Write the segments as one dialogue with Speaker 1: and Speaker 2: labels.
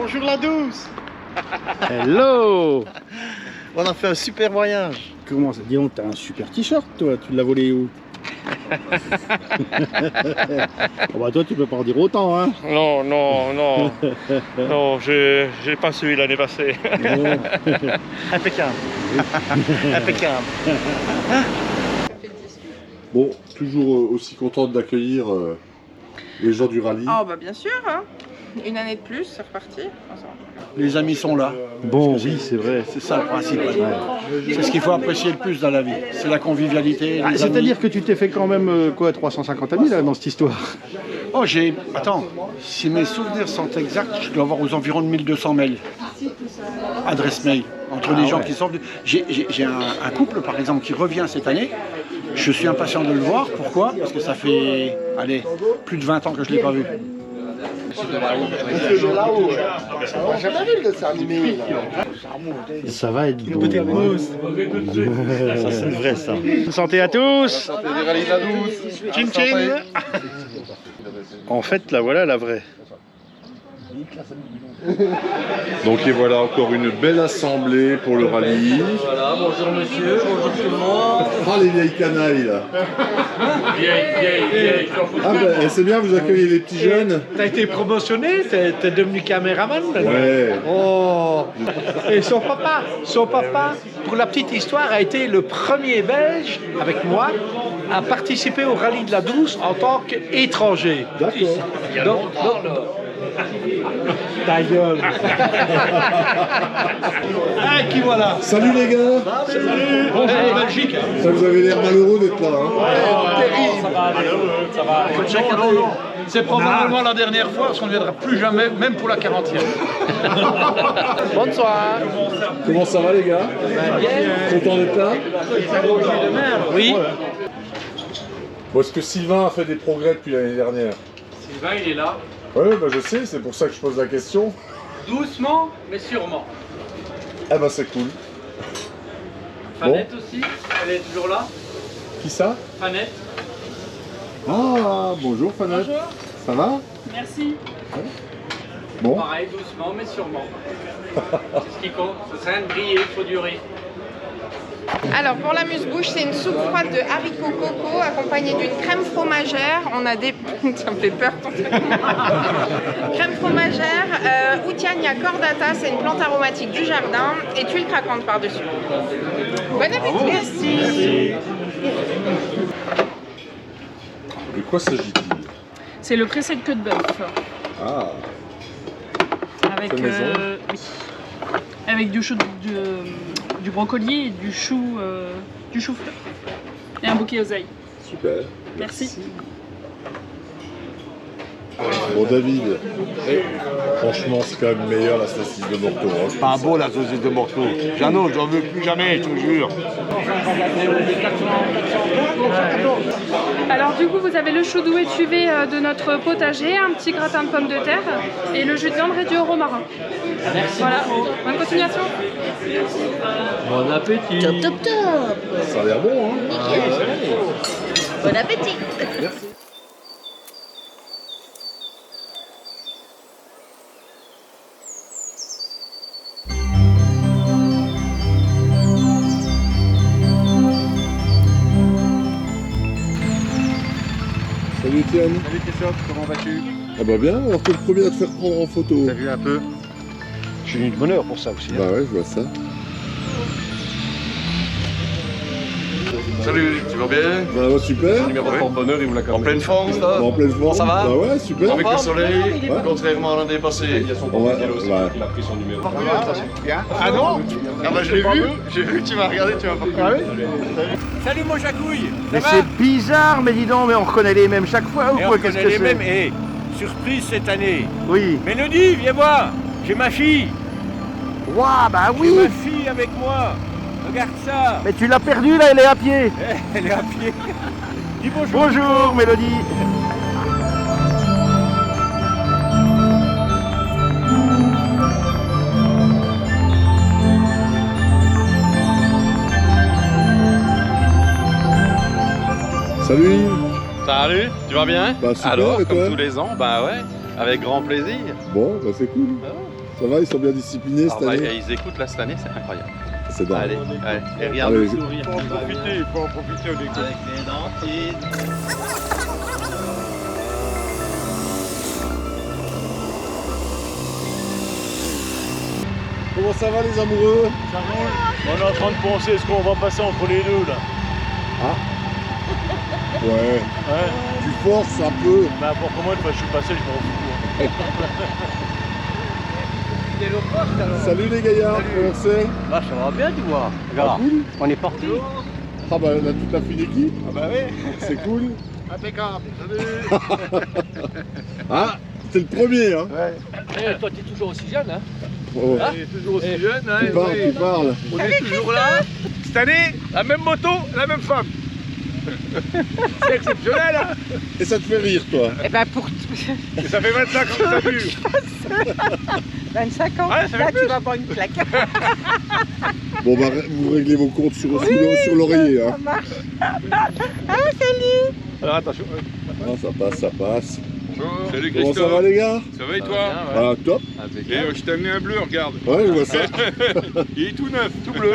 Speaker 1: Bonjour la douce.
Speaker 2: Hello.
Speaker 1: On a fait un super voyage.
Speaker 2: Comment ça? Dis donc, t'as un super t-shirt toi, tu l'as volé où? Oh bah toi tu peux pas en dire autant hein.
Speaker 3: Non, j'ai pas suivi l'année passée.
Speaker 1: Impeccable. Impeccable.
Speaker 4: Bon, toujours aussi contente d'accueillir les gens du rallye.
Speaker 5: Ah bah bien sûr, hein. Une année de plus, c'est reparti.
Speaker 6: Les amis sont là.
Speaker 2: Bon oui c'est vrai.
Speaker 6: C'est ça le principe. C'est ce qu'il faut apprécier le plus dans la vie. C'est la convivialité.
Speaker 2: Ah, c'est-à-dire que tu t'es fait quand même quoi 350 amis là dans cette histoire?
Speaker 6: Oh attends, si mes souvenirs sont exacts, je dois avoir aux environs de 1200 mails. Adresse mail. Entre les gens qui sont venus. J'ai un couple par exemple qui revient cette année. Je suis impatient de le voir. Pourquoi? Parce que ça fait, allez, plus de 20 ans que je ne l'ai pas vu.
Speaker 2: Ça va être
Speaker 1: Une
Speaker 2: beau.
Speaker 1: petite mousse. Ça c'est vrai ça.
Speaker 2: Santé à tous.
Speaker 1: Chin chin.
Speaker 2: En fait la voilà la vraie.
Speaker 4: Donc et voilà encore une belle assemblée pour le rallye.
Speaker 7: Voilà, bonjour monsieur, bonjour tout le monde.
Speaker 4: Ah les vieilles canailles là. Ah ben c'est bien, vous accueillez les petits jeunes.
Speaker 7: T'as été promotionné, t'es devenu caméraman maintenant.
Speaker 4: Ouais.
Speaker 7: Oh. Et son papa, pour la petite histoire, a été le premier Belge, avec moi, à participer au rallye de la Douce en tant qu'étranger.
Speaker 4: D'accord.
Speaker 7: Donc, ta gueule. Ah, qui voilà.
Speaker 4: Salut les gars.
Speaker 7: Salut. Bonjour Belgique.
Speaker 4: Ça vous avez l'air malheureux d'être là. Hein.
Speaker 7: Ça va. Chaque année, c'est probablement la dernière fois parce qu'on ne viendra plus jamais, même pour la 40e.
Speaker 5: Bonsoir.
Speaker 4: Comment ça va les gars? Content d'être là?
Speaker 7: Oui.
Speaker 4: Bon, est-ce que Sylvain a fait des progrès depuis l'année dernière?
Speaker 8: Sylvain, il est là.
Speaker 4: Oui, bah je sais, c'est pour ça que je pose la question.
Speaker 8: Doucement, mais sûrement.
Speaker 4: Ah bah c'est cool.
Speaker 8: Fanette aussi, elle est toujours là.
Speaker 4: Qui ça?
Speaker 8: Fanette.
Speaker 4: Ah, bonjour Fanette.
Speaker 8: Bonjour.
Speaker 4: Ça va?
Speaker 8: Merci.
Speaker 4: Bon.
Speaker 8: Pareil, doucement, mais sûrement. C'est ce qui compte. Ça sert à rien de briller, il faut durer.
Speaker 5: Alors pour l'amuse-bouche, c'est une soupe froide de haricots coco accompagnée d'une crème fromagère. On a des... Ça me fait peur ton truc. Crème fromagère, Outiania cordata, c'est une plante aromatique du jardin, et tuiles craquantes par-dessus. Bon appétit. Merci.
Speaker 4: De quoi s'agit-il?
Speaker 9: C'est le pressé de queue de bœuf.
Speaker 4: Ah,
Speaker 9: Avec,
Speaker 4: Fait maison.
Speaker 9: oui. Avec du brocoli et du chou fleur. Et un bouquet oseille.
Speaker 4: super.
Speaker 9: Merci.
Speaker 4: Bon David, franchement c'est quand même meilleur la saucisse de Morteau. Hein.
Speaker 1: Pas beau la saucisse de Morteau. Jeannot, j'en veux plus jamais, je te jure.
Speaker 9: Alors du coup, vous avez le chou doux étuvé de notre potager, un petit gratin de pommes de terre et le jus de viande réduit au romarin.
Speaker 8: Merci.
Speaker 9: Voilà, bonne continuation.
Speaker 8: Bon appétit.
Speaker 10: Top, top, top.
Speaker 4: Ça a l'air bon hein.
Speaker 10: Bon appétit.
Speaker 4: Merci. Salut Étienne.
Speaker 1: Salut Christophe, comment vas-tu?
Speaker 4: Ah bah bien, alors t'es le premier à te faire prendre en photo.
Speaker 1: T'as vu un peu? Je suis venu de bonne heure pour ça aussi.
Speaker 4: Bah ouais, je vois ça.
Speaker 3: Salut, tu vas bien?
Speaker 4: Bah ouais, super.
Speaker 3: Numéro de porte-bonheur, il vous l'a En pleine forme, ça?
Speaker 4: Bah, en pleine forme.
Speaker 3: Ça va?
Speaker 4: Bah ouais, super.
Speaker 3: Avec le soleil,
Speaker 4: Ouais.
Speaker 3: contrairement à l'année passée. Il y a son
Speaker 4: Ouais,
Speaker 3: aussi,
Speaker 4: ouais.
Speaker 3: il a pris son numéro.
Speaker 1: Ah non? Ah bah je l'ai vu, tu m'as regardé, tu m'as pas reconnu.
Speaker 7: Salut mon jacouille.
Speaker 2: Mais c'est bizarre mais dis donc mais on reconnaît les mêmes chaque fois ou quoi? Qu'est-ce que c'est?
Speaker 7: Et surprise cette année.
Speaker 2: Oui.
Speaker 7: Mélodie, viens voir. J'ai ma fille.
Speaker 2: Waouh bah
Speaker 7: J'ai
Speaker 2: oui.
Speaker 7: ma fille avec moi. Regarde ça.
Speaker 2: Mais tu l'as perdue là, elle est à pied.
Speaker 7: Elle est à pied. Dis bonjour.
Speaker 2: Bonjour Mélodie.
Speaker 4: Salut.
Speaker 3: Salut, tu vas bien?
Speaker 4: Bah super,
Speaker 3: Alors,
Speaker 4: et toi?
Speaker 3: comme tous les ans, bah ouais, avec grand plaisir.
Speaker 4: Bon, bah c'est cool. Ça va, ils sont bien disciplinés cette année.
Speaker 3: Ils écoutent là cette année, c'est incroyable.
Speaker 4: C'est dingue.
Speaker 3: Allez, et regarde
Speaker 4: Allez.
Speaker 3: le sourire.
Speaker 1: Il faut en profiter au déco.
Speaker 3: Avec les dentines.
Speaker 4: Comment ça va les amoureux?
Speaker 1: Ça roule. On est en train de penser ce qu'on va passer entre les deux là.
Speaker 4: Ah. Ouais.
Speaker 1: Hein?
Speaker 4: Tu forces un peu.
Speaker 1: Bah pour moi, une fois que je suis passé, je m'en fous.
Speaker 4: Salut les gaillards, comment c'est?
Speaker 8: Ah, ça va bien, tu vois.
Speaker 4: Ah,
Speaker 8: Regarde,
Speaker 4: cool.
Speaker 8: on est parti.
Speaker 4: Ah bah on a toute la fine équipe.
Speaker 1: Ah bah oui.
Speaker 4: C'est cool.
Speaker 1: Impeccable.
Speaker 4: Ah, c'est le premier hein.
Speaker 8: Eh, toi, t'es toujours aussi jeune, hein?
Speaker 4: Oh.
Speaker 1: Il est toujours aussi jeune. Hein,
Speaker 4: Tu parles, tu parles.
Speaker 1: On est toujours là. Cette année, la même moto, la même femme. C'est exceptionnel, hein.
Speaker 4: Et ça te fait rire toi?
Speaker 5: Eh ben pour
Speaker 1: Et ça fait 25 ans que ça dure.
Speaker 5: 25 ans,
Speaker 1: Ouais, ça fait
Speaker 5: là
Speaker 1: plus.
Speaker 5: tu vas boire une claque.
Speaker 4: Bon bah vous réglez vos comptes sur l'oreiller hein.
Speaker 5: Ça marche. Ah salut.
Speaker 1: Alors attention.
Speaker 4: Ah, ça passe, ça passe.
Speaker 1: Salut
Speaker 4: Comment ça va les gars?
Speaker 1: Ça va et toi?
Speaker 4: Ah top.
Speaker 1: Et je t'ai amené un bleu, regarde.
Speaker 4: Ouais je vois ça.
Speaker 1: Il est tout neuf, tout bleu.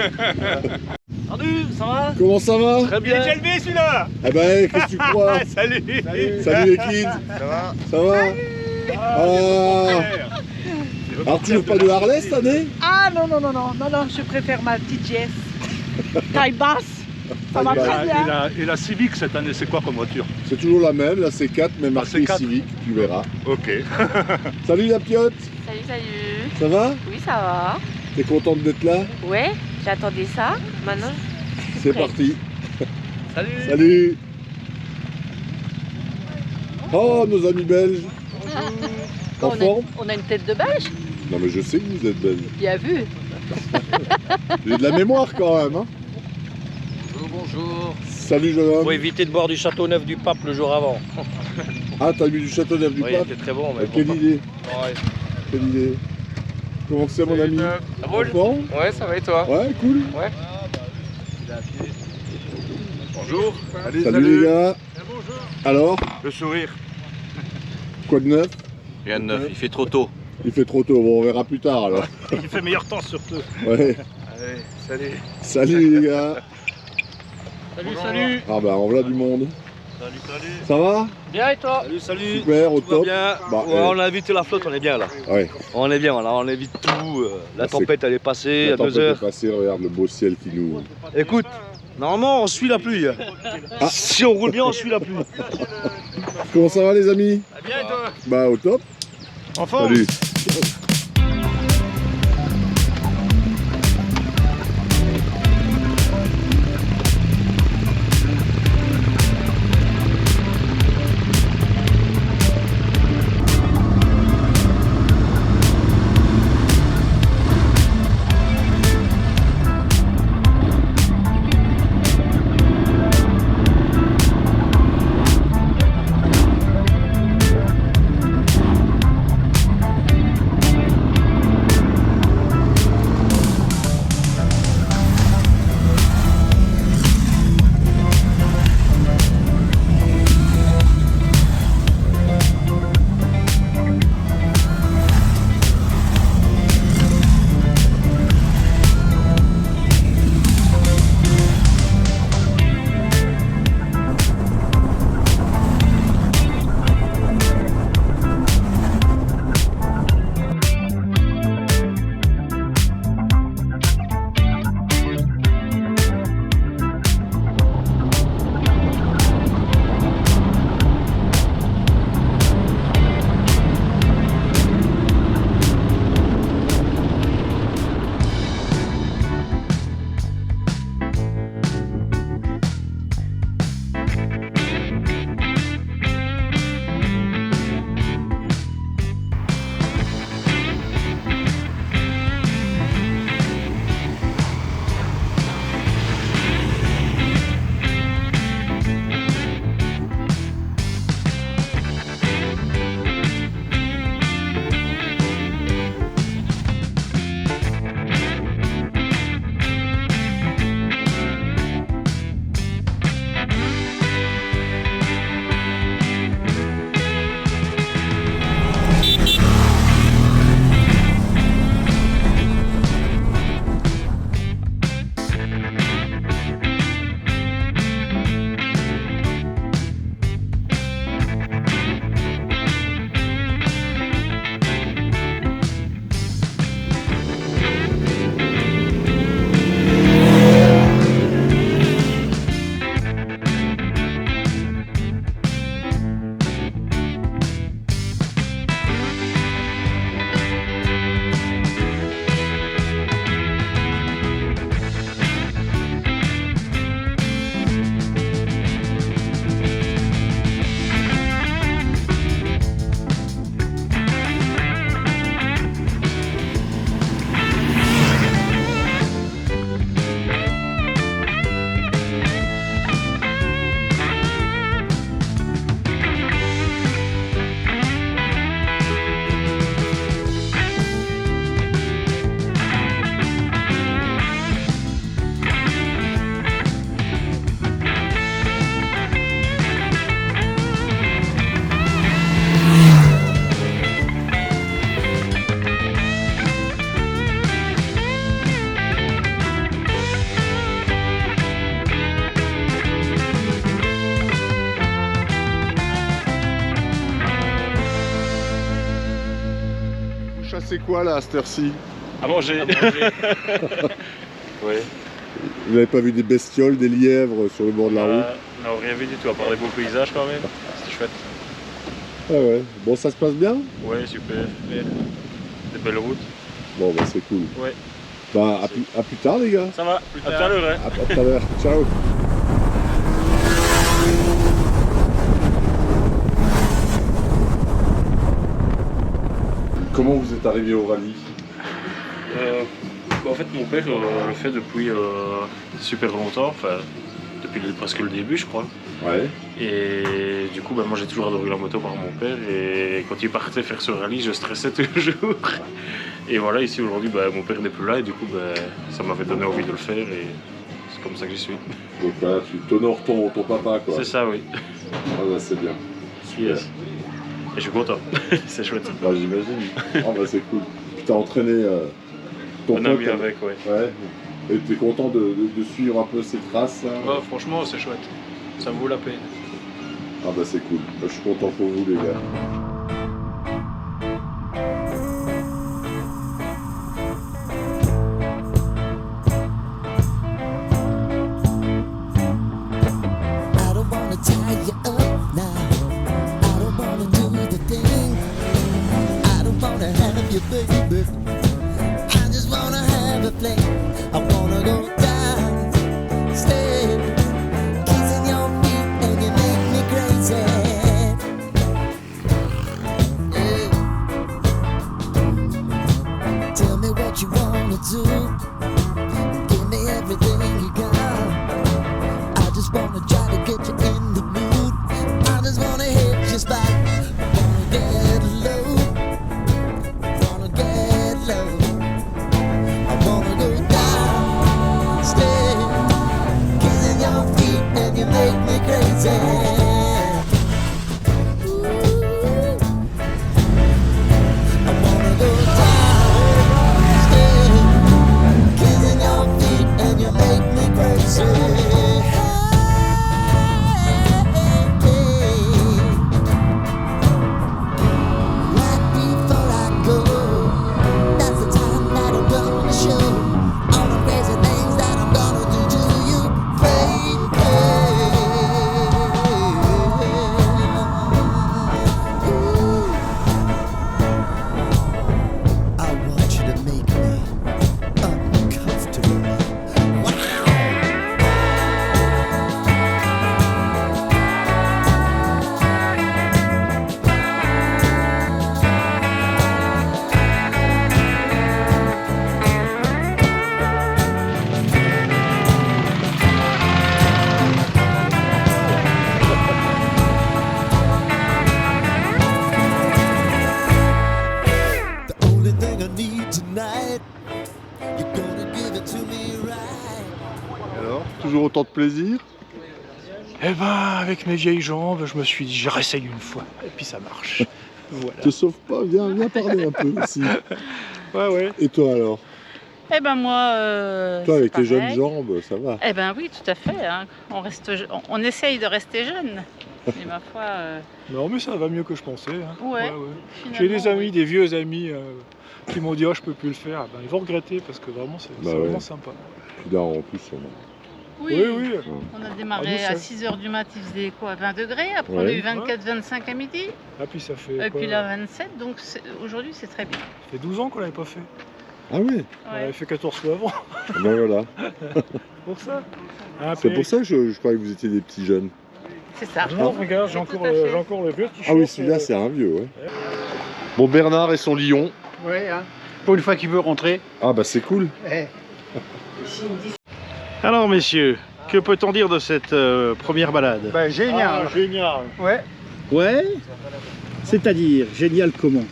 Speaker 8: Salut, ça va?
Speaker 4: Comment ça va?
Speaker 8: Très
Speaker 1: Il est déjà levé celui-là.
Speaker 4: Eh ben qu'est-ce que tu crois?
Speaker 1: Salut.
Speaker 4: Salut les kids.
Speaker 1: Ça va?
Speaker 4: Ça va? Ah. Alors toujours pas de Harley cette année?
Speaker 5: Ah non, je préfère ma petite GS. Taille basse. Ça va très bien.
Speaker 1: Et la Civic cette année, c'est quoi comme voiture?
Speaker 4: C'est toujours la même, la C4 mais marquée
Speaker 1: C4.
Speaker 4: Civic, tu verras.
Speaker 1: Ok.
Speaker 4: Salut la piotte.
Speaker 10: Salut.
Speaker 4: Ça va?
Speaker 10: Oui, ça va.
Speaker 4: T'es contente d'être là?
Speaker 10: Ouais, j'attendais ça. Maintenant,
Speaker 4: C'est
Speaker 10: prêt.
Speaker 4: parti.
Speaker 8: Salut.
Speaker 4: Salut. Oh nos amis belges. En forme?
Speaker 10: on a une tête de belge.
Speaker 4: Non mais je sais que vous êtes belges.
Speaker 10: Bien vu.
Speaker 4: J'ai de la mémoire quand même hein.
Speaker 8: Bonjour.
Speaker 4: Salut jeune homme.
Speaker 8: Faut éviter de boire du Château Neuf du Pape le jour avant.
Speaker 4: Ah t'as bu du Châteauneuf du
Speaker 8: Oui,
Speaker 4: Pape?
Speaker 8: c'était très bon. Mais
Speaker 4: Quelle
Speaker 8: bon,
Speaker 4: idée?
Speaker 8: Ouais.
Speaker 4: Quelle idée? Comment c'est mon ami?
Speaker 8: Ça
Speaker 4: En
Speaker 8: roule?
Speaker 4: forme?
Speaker 8: Ouais, ça va et toi?
Speaker 4: Ouais cool.
Speaker 8: Ouais.
Speaker 1: Bonjour.
Speaker 4: Salut les gars. Alors?
Speaker 1: Le sourire.
Speaker 4: Quoi de neuf?
Speaker 3: Rien de neuf, il fait trop tôt.
Speaker 4: Il fait trop tôt, bon on verra plus tard alors.
Speaker 1: Il fait meilleur temps surtout.
Speaker 4: Ouais.
Speaker 1: Allez, salut.
Speaker 4: Salut les gars.
Speaker 8: Salut.
Speaker 4: Ah bah en voilà du monde.
Speaker 1: Salut.
Speaker 4: Ça va?
Speaker 8: Bien et toi?
Speaker 3: Salut.
Speaker 4: Super, au top.
Speaker 8: Bien.
Speaker 4: Bah,
Speaker 8: Ouais, on a évité la flotte, on est bien là.
Speaker 4: Ouais.
Speaker 8: On est bien, là, on évite tout. La
Speaker 4: Ah,
Speaker 8: tempête elle est passée
Speaker 4: La
Speaker 8: à 2
Speaker 4: tempête est
Speaker 8: heures.
Speaker 4: passée, regarde le beau ciel qui nous...
Speaker 8: Écoute, normalement on suit la pluie.
Speaker 4: Ah.
Speaker 8: Si on roule bien, on suit la pluie.
Speaker 4: Comment ça va les amis?
Speaker 1: Bien et toi?
Speaker 4: Bah au top.
Speaker 1: En forme?
Speaker 4: Salut. c'est quoi là à cette heure-ci?
Speaker 11: À manger. Oui.
Speaker 4: Vous n'avez pas vu des bestioles, des lièvres sur le bord de la route?
Speaker 11: Non, rien vu du tout, à part des beaux paysages quand même. C'était chouette.
Speaker 4: Ah ouais. Bon, ça se passe bien?
Speaker 11: Ouais, super. Des belles routes.
Speaker 4: Bon, bah c'est cool.
Speaker 11: Ouais.
Speaker 4: Bah, à plus tard, les gars.
Speaker 11: Ça va, à tout à l'heure. Hein.
Speaker 4: À tout à l'heure. Ciao. Comment vous êtes arrivé au rallye?
Speaker 11: En fait, mon père le fait depuis super longtemps, enfin depuis presque le début, je crois.
Speaker 4: Ouais.
Speaker 11: Et du coup, moi j'ai toujours adoré la moto par mon père. Et quand il partait faire ce rallye, je stressais toujours. Et voilà, ici aujourd'hui, mon père n'est plus là et du coup, ça m'avait donné envie de le faire et c'est comme ça que j'y suis.
Speaker 4: Donc là, tu t'honores ton papa, quoi.
Speaker 11: C'est ça, oui.
Speaker 4: Ah bah c'est bien. Super.
Speaker 11: Yes. Et je suis content, c'est chouette.
Speaker 4: Bah j'imagine. Ah bah c'est cool. Tu t'as entraîné ton
Speaker 11: Un
Speaker 4: pote
Speaker 11: ami avec, ouais.
Speaker 4: Ouais. Et t'es content de suivre un peu ces traces là?
Speaker 8: Ouais, franchement, c'est chouette. Ça vaut la peine.
Speaker 4: Ah bah c'est cool. Bah, je suis content pour vous les gars.
Speaker 12: Baby, I just wanna have a play. I wanna go down, stay, kissing your feet, and you make me crazy. Yeah. Tell me what you wanna do. Give me everything you got. I just wanna try to get you in the mood. I just wanna hit your spot. Wanna get low. I wanna go down, stay, kissing your feet and you make me crazy. Ooh. I wanna go down, stay, kissing your feet and you make me crazy.
Speaker 4: Alors, toujours autant de plaisir?
Speaker 7: Eh ben, avec mes vieilles jambes, je me suis dit, je réessaye une fois, et puis ça marche. Voilà.
Speaker 4: Te sauve pas, viens parler un peu ici.
Speaker 7: Ouais.
Speaker 4: Et toi alors?
Speaker 10: Eh ben moi,
Speaker 4: Toi avec tes
Speaker 10: pareil.
Speaker 4: jeunes jambes, ça va?
Speaker 10: Eh ben oui, tout à fait. Hein. On essaye de rester jeune. Mais ma foi.
Speaker 7: Non, mais ça va mieux que je pensais. Hein.
Speaker 10: Ouais.
Speaker 7: J'ai des amis,
Speaker 10: oui.
Speaker 7: des vieux amis qui m'ont dit oh, je peux plus le faire. Ben, ils vont regretter parce que vraiment c'est vraiment
Speaker 4: ouais.
Speaker 7: sympa.
Speaker 4: Puis là en plus
Speaker 10: Oui.
Speaker 7: Oui.
Speaker 10: On a démarré
Speaker 7: Ah,
Speaker 10: à
Speaker 7: nous,
Speaker 10: 6 h du matin, il faisait quoi, 20 degrés. Après on a
Speaker 4: Ouais.
Speaker 10: eu 24-25 à midi.
Speaker 7: Ah puis ça fait.
Speaker 10: Et
Speaker 7: quoi,
Speaker 10: puis là 27, donc aujourd'hui c'est très bien.
Speaker 7: Ça fait 12 ans qu'on l'avait pas fait.
Speaker 4: Ah oui?
Speaker 7: On avait fait 14 fois avant.
Speaker 4: Ben voilà.
Speaker 7: Pour ça. Ah,
Speaker 4: C'est pour ça que je croyais que vous étiez des petits jeunes.
Speaker 10: C'est ça.
Speaker 7: Non, regarde, j'ai encore le vieux t-shirt.
Speaker 4: Ah oui, celui-là c'est un vieux, ouais. Bon, Bernard et son lion.
Speaker 6: Ouais, hein. Pour une fois qu'il veut rentrer.
Speaker 4: Ah bah c'est cool.
Speaker 2: Alors messieurs, que peut-on dire de cette première balade?
Speaker 6: Ben, génial.
Speaker 7: Génial.
Speaker 6: Ouais.
Speaker 2: Ouais. C'est-à-dire, génial comment?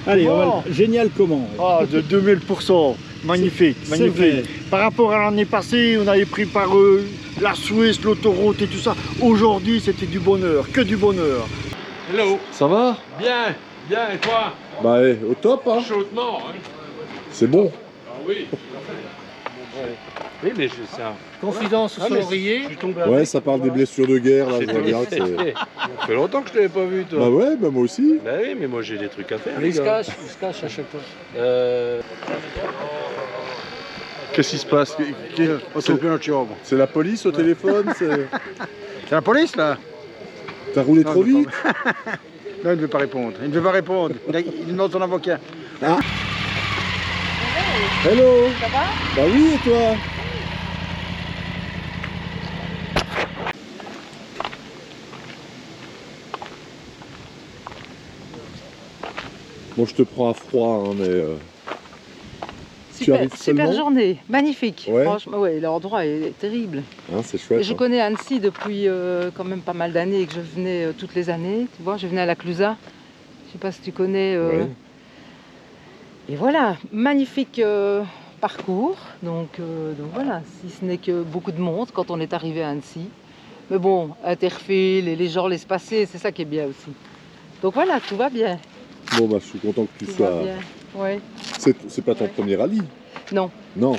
Speaker 2: Allez, on va... génial comment?
Speaker 6: Ah, de 2000%. Magnifique,
Speaker 2: C'est
Speaker 6: magnifique.
Speaker 2: vrai.
Speaker 6: Par rapport à l'année passée, on avait pris par la Suisse, l'autoroute et tout ça. Aujourd'hui, c'était du bonheur, que du bonheur.
Speaker 8: Hello.
Speaker 4: Ça va?
Speaker 8: Bien, et toi?
Speaker 4: Bah au top hein.
Speaker 8: Chaudement, hein?
Speaker 4: C'est bon.
Speaker 8: Ah oui.
Speaker 7: Oui, mais c'est un...
Speaker 13: Confidence
Speaker 7: Ah,
Speaker 13: sur
Speaker 7: mais
Speaker 13: l'oreiller.
Speaker 7: je suis tombé
Speaker 4: Ouais, ça parle des blessures de guerre, là, je vois bien.
Speaker 7: Ça fait longtemps que je t'avais pas vu, toi.
Speaker 4: Bah ouais, bah moi aussi.
Speaker 7: Bah oui, mais moi j'ai des trucs à faire.
Speaker 13: Il se cache à chaque fois.
Speaker 4: Qu'est-ce qui se passe? C'est la police au téléphone? C'est
Speaker 6: C'est la police là?
Speaker 4: T'as roulé trop vite?
Speaker 6: Non, il ne veut pas répondre. Il ne veut pas répondre. Il demande son avocat.
Speaker 4: Ah. Hello.
Speaker 5: Ça va?
Speaker 4: Bah oui, et toi? Bon, je te prends à froid, hein, mais... tu
Speaker 14: Super,
Speaker 4: arrives
Speaker 14: super
Speaker 4: seulement?
Speaker 14: journée, magnifique.
Speaker 4: Ouais.
Speaker 14: Franchement, ouais, l'endroit est terrible.
Speaker 4: Hein, c'est chouette.
Speaker 14: Je
Speaker 4: hein.
Speaker 14: connais Annecy depuis quand même pas mal d'années et que je venais toutes les années. Tu vois, je venais à la Clusaz. Je sais pas si tu connais.
Speaker 4: Ouais.
Speaker 14: Et voilà, magnifique parcours. Donc voilà, si ce n'est que beaucoup de monde quand on est arrivé à Annecy. Mais bon, Interfile et les gens laissent passer, c'est ça qui est bien aussi. Donc voilà, tout va bien.
Speaker 4: Bon, bah je suis content que tu
Speaker 14: Tout va
Speaker 4: sois...
Speaker 14: bien. Ouais.
Speaker 4: C'est pas ton premier rallye?
Speaker 14: Non.
Speaker 4: Non.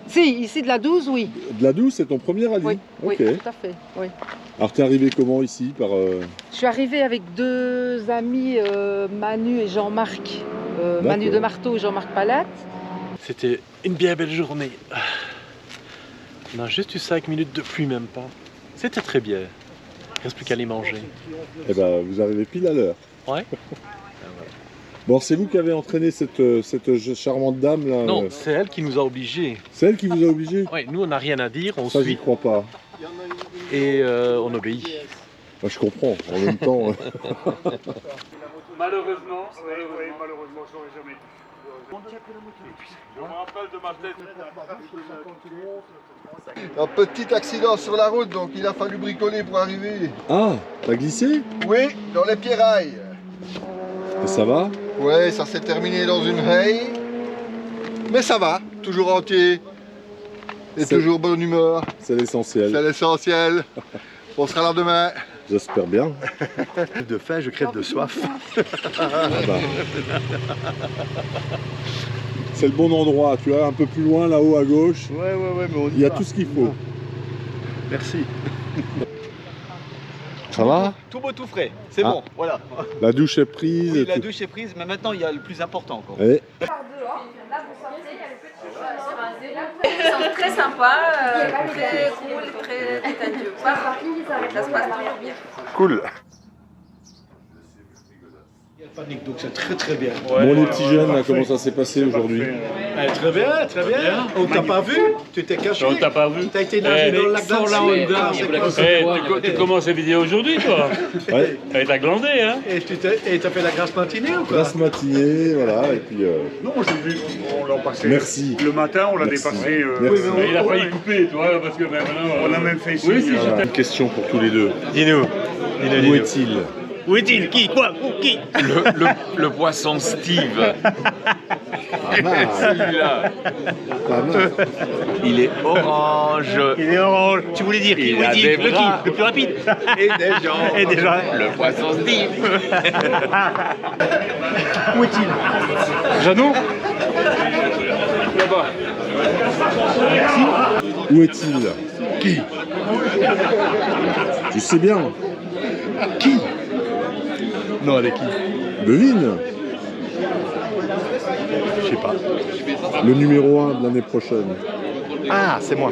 Speaker 14: Si, ici de la 12, oui.
Speaker 4: De la 12, c'est ton premier rallye?
Speaker 14: Oui,
Speaker 4: Ok.
Speaker 14: oui, tout à fait. Oui.
Speaker 4: Alors t'es arrivé comment ici par
Speaker 14: Je suis arrivée avec deux amis, Manu et Jean-Marc. Manu de Marteau et Jean-Marc Palate.
Speaker 7: C'était une bien belle journée. On a juste eu 5 minutes de pluie, même pas. C'était très bien. Il reste plus qu'à aller manger.
Speaker 4: Eh ben, vous arrivez pile à l'heure.
Speaker 7: Ouais.
Speaker 4: Bon, c'est vous qui avez entraîné cette charmante dame là?
Speaker 7: Non, c'est elle qui nous a obligés.
Speaker 4: C'est elle qui vous a obligé?
Speaker 7: Ouais, nous on n'a rien à dire, on
Speaker 4: Ça, j'y
Speaker 7: suit
Speaker 4: crois pas.
Speaker 7: et on obéit.
Speaker 4: Moi, je comprends. En même temps.
Speaker 1: Malheureusement, malheureusement, je n'aurais jamais dû. Je me rappelle de ma tête.
Speaker 15: Un petit accident sur la route, donc il a fallu bricoler pour arriver.
Speaker 4: Ah, t'as glissé?
Speaker 15: Oui, dans les pierrailles.
Speaker 4: Et ça va?
Speaker 15: Ouais, ça s'est terminé dans une haie. Mais ça va, toujours entier. Et toujours bonne humeur.
Speaker 4: C'est l'essentiel.
Speaker 15: C'est l'essentiel. On sera là demain.
Speaker 4: J'espère bien.
Speaker 2: De faim, je crève de soif.
Speaker 4: Ah bah. C'est le bon endroit, tu vois, un peu plus loin là-haut à gauche.
Speaker 2: Ouais, mais on
Speaker 4: Il y a tout ce qu'il faut.
Speaker 2: Merci.
Speaker 4: Ça va?
Speaker 16: Tout beau, tout frais. C'est
Speaker 4: Ah.
Speaker 16: bon, voilà.
Speaker 4: La douche est prise.
Speaker 16: Oui,
Speaker 4: et
Speaker 16: la
Speaker 4: tout.
Speaker 16: douche est prise, mais maintenant il y a le plus important encore.
Speaker 4: Et
Speaker 5: C'est très sympa, très cool, très détendu. Ça se passe toujours bien.
Speaker 4: cool.
Speaker 6: Panique, donc c'est très très bien.
Speaker 4: Bon, les petits jeunes, là, comment ça s'est passé aujourd'hui?
Speaker 6: Très bien, très bien. On t'a pas vu? Tu t'es caché?
Speaker 11: On t'a pas vu.
Speaker 6: T'as été nager dans le lac d'Annecy.
Speaker 11: Tu commences à vidéo aujourd'hui, toi?
Speaker 4: Ouais.
Speaker 11: T'as glandé, hein?
Speaker 6: Et t'as fait la grasse matinée ou quoi?
Speaker 4: Grasse matinée, voilà, et puis...
Speaker 1: Non, j'ai vu, on l'a passé.
Speaker 4: Merci.
Speaker 1: Le matin, on l'a
Speaker 4: Merci.
Speaker 1: dépassé.
Speaker 4: Merci.
Speaker 1: Oui,
Speaker 11: Il a failli couper, tu vois, parce que maintenant...
Speaker 1: On a même fait ici.
Speaker 11: Oui, si,
Speaker 4: Une question pour tous les deux.
Speaker 3: Dis-nous.
Speaker 4: Où est-il?
Speaker 3: Où est-il? Qui? Quoi? Où? Qui? Le poisson Steve.
Speaker 4: Pas mal.
Speaker 3: Celui-là.
Speaker 4: Pas mal.
Speaker 3: Il est orange.
Speaker 16: Il est orange. Tu voulais dire qui?
Speaker 3: Il
Speaker 16: Oui,
Speaker 3: a
Speaker 16: dis,
Speaker 3: des
Speaker 16: le qui?
Speaker 3: bras.
Speaker 16: Le plus rapide.
Speaker 3: Et des jambes.
Speaker 16: Et des jambes.
Speaker 3: Le poisson Steve.
Speaker 6: Où est-il?
Speaker 1: Jeannot?
Speaker 3: Là-bas.
Speaker 4: Où est-il? Qui? Tu sais bien.
Speaker 2: Qui? Non, elle est qui?
Speaker 4: Devine.
Speaker 2: Je sais pas.
Speaker 4: Le numéro 1 de l'année prochaine.
Speaker 2: Ah, c'est moi.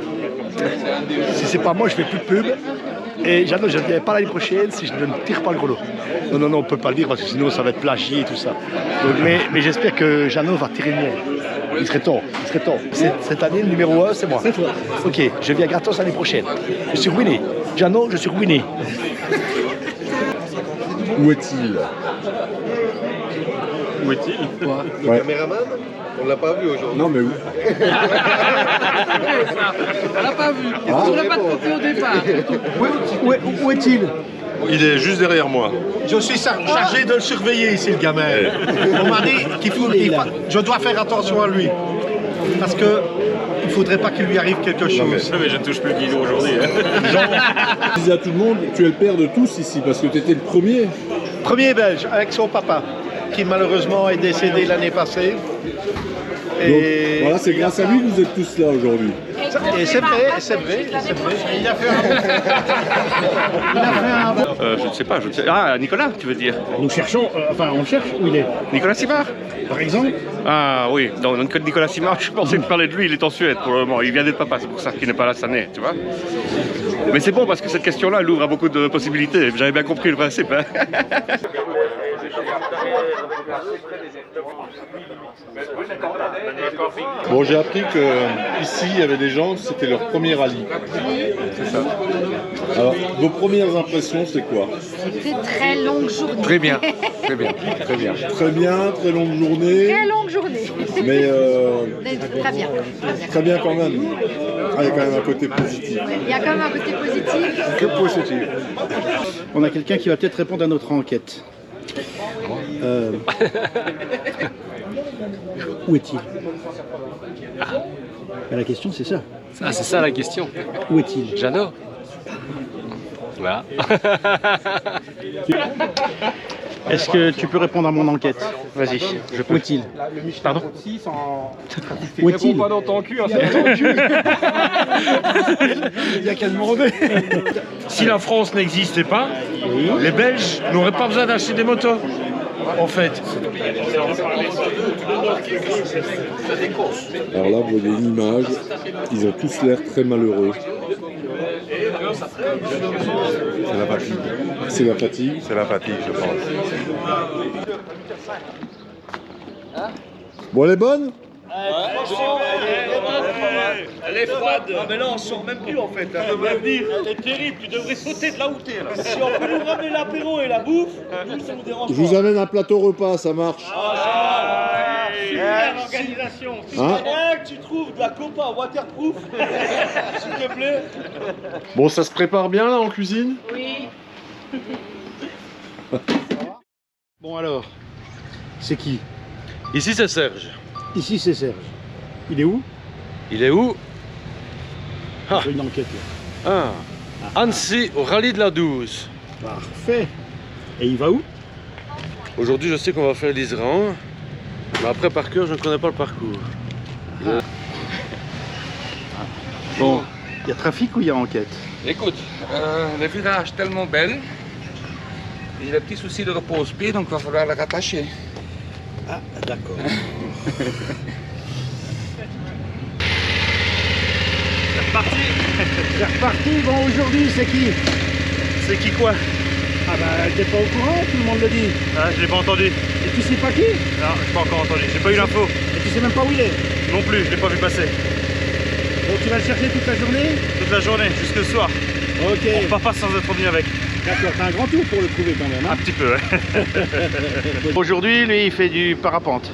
Speaker 2: Si c'est pas moi, je fais plus de pub. Et Jeannot, je ne viens pas l'année prochaine si je ne tire pas le chrono. Non, on ne peut pas le dire parce que sinon ça va être plagié et tout ça. Donc, mais j'espère que Jeannot va tirer le mien. Il serait temps, il serait temps. Cette année, le numéro 1, c'est moi. C'est toi. Ok, je viens gratos l'année prochaine. Je suis ruiné. Jeannot, je suis ruiné.
Speaker 4: Où est-il?
Speaker 11: Où est-il?
Speaker 15: Quoi? Le
Speaker 4: Ouais.
Speaker 15: caméraman? On l'a pas vu aujourd'hui.
Speaker 4: Non, mais où?
Speaker 14: On l'a pas vu.
Speaker 4: Ah.
Speaker 14: On l'a pas trompé au départ.
Speaker 2: Où est-il?
Speaker 3: Il est juste derrière moi.
Speaker 6: Je suis chargé de le surveiller ici, le gamin. On m'a dit qu'il faut, je dois faire attention à lui. Parce que il faudrait pas qu'il lui arrive quelque chose.
Speaker 11: Mais je ne touche plus Guido aujourd'hui.
Speaker 4: Je disais à tout le monde, tu es le père de tous ici parce que tu étais le premier.
Speaker 6: Premier belge avec son papa, qui malheureusement est décédé l'année passée.
Speaker 7: Et
Speaker 4: voilà, c'est grâce à lui que vous êtes tous là aujourd'hui.
Speaker 7: Et c'est vrai, c'est vrai, c'est vrai. Il a fait
Speaker 1: Je ne sais pas, Ah, Nicolas, tu veux dire?
Speaker 2: Nous cherchons, on cherche où il est.
Speaker 1: Nicolas Simard?
Speaker 2: Par exemple?
Speaker 1: Ah oui, donc Nicolas Simard, je pensais te parler de lui, il est en Suède pour le moment. Il vient d'être papa, c'est pour ça qu'il n'est pas là cette année, tu vois. Mais c'est bon parce que cette question-là, elle ouvre à beaucoup de possibilités. J'avais bien compris le principe. Hein.
Speaker 4: Bon, j'ai appris que ici il y avait des gens, c'était leur premier rallye.
Speaker 1: C'est ça.
Speaker 4: Alors, vos premières impressions, c'est quoi?
Speaker 17: C'était très longue journée.
Speaker 1: Très bien, très bien, très bien.
Speaker 4: Très bien, très longue journée.
Speaker 17: Très longue journée.
Speaker 4: Mais
Speaker 17: Très bien.
Speaker 4: très bien quand même. Ah, il y a quand même un côté positif.
Speaker 17: Il y a quand même un côté positif.
Speaker 4: Que positif.
Speaker 6: On a quelqu'un qui va peut-être répondre à notre enquête. Où est-il? La question, c'est ça.
Speaker 8: Ah, c'est ça la question.
Speaker 6: Où est-il?
Speaker 8: Jeannot. Voilà.
Speaker 6: Est-ce que tu peux répondre à mon enquête?
Speaker 7: Vas-y, je peux.
Speaker 6: Où est-il?
Speaker 7: Pardon?
Speaker 6: Où est-il?
Speaker 8: Pas dans ton cul, hein,
Speaker 6: Il n'y a qu'à demander.
Speaker 7: Si la France n'existait pas, les Belges n'auraient pas besoin d'acheter des motos. En fait.
Speaker 4: Alors là, vous voyez une image, ils ont tous l'air très malheureux.
Speaker 1: C'est la fatigue.
Speaker 4: C'est la fatigue?
Speaker 1: C'est la fatigue, je pense.
Speaker 4: Bon, elle est bonne?
Speaker 7: Elle est froide. Ah, mais là, on sort même plus en fait. Elle est terrible. Tu devrais sauter de là où t'es là.
Speaker 8: Si on peut nous ramener l'apéro et la bouffe, nous, ça nous dérange
Speaker 4: Je vous amène un plateau repas, ça marche.
Speaker 8: Super organisation.
Speaker 4: Hein?
Speaker 8: Tu trouves de la copa waterproof, s'il te plaît.
Speaker 4: Bon, ça se prépare bien là en cuisine?
Speaker 17: Oui.
Speaker 6: Bon alors, c'est qui?
Speaker 7: Ici, c'est Serge.
Speaker 6: Ici, c'est Serge. Il est où?
Speaker 7: Il est où?
Speaker 6: J'ai une enquête là.
Speaker 7: Annecy, au rallye de la 12.
Speaker 6: Parfait. Et il va où?
Speaker 7: Aujourd'hui, je sais qu'on va faire l'Isran. Mais après, par cœur, je ne connais pas le parcours.
Speaker 6: Bon, il y a trafic ou il y a enquête?
Speaker 18: Écoute, le virage tellement belle, il y a des petits soucis de repose-pied, donc il va falloir le rattacher.
Speaker 6: Ah, d'accord.
Speaker 7: C'est reparti.
Speaker 6: C'est reparti. Bon, aujourd'hui, c'est qui?
Speaker 7: C'est qui quoi?
Speaker 6: Ah bah, t'es pas au courant, tout le monde le dit.
Speaker 7: Ah, je l'ai pas entendu.
Speaker 6: Et tu sais pas qui?
Speaker 7: Non, je l'ai pas encore entendu. J'ai pas eu l'info.
Speaker 6: Et tu sais même pas où il est?
Speaker 7: Non plus, je l'ai pas vu passer.
Speaker 6: Donc tu vas le chercher toute la journée?
Speaker 7: Toute la journée, jusque ce soir.
Speaker 6: Ok.
Speaker 7: On repart pas sans être revenu avec.
Speaker 6: D'accord, t'as un grand tour pour le trouver quand même. Hein?
Speaker 7: Un petit peu, ouais.
Speaker 6: Aujourd'hui, lui, il fait du parapente.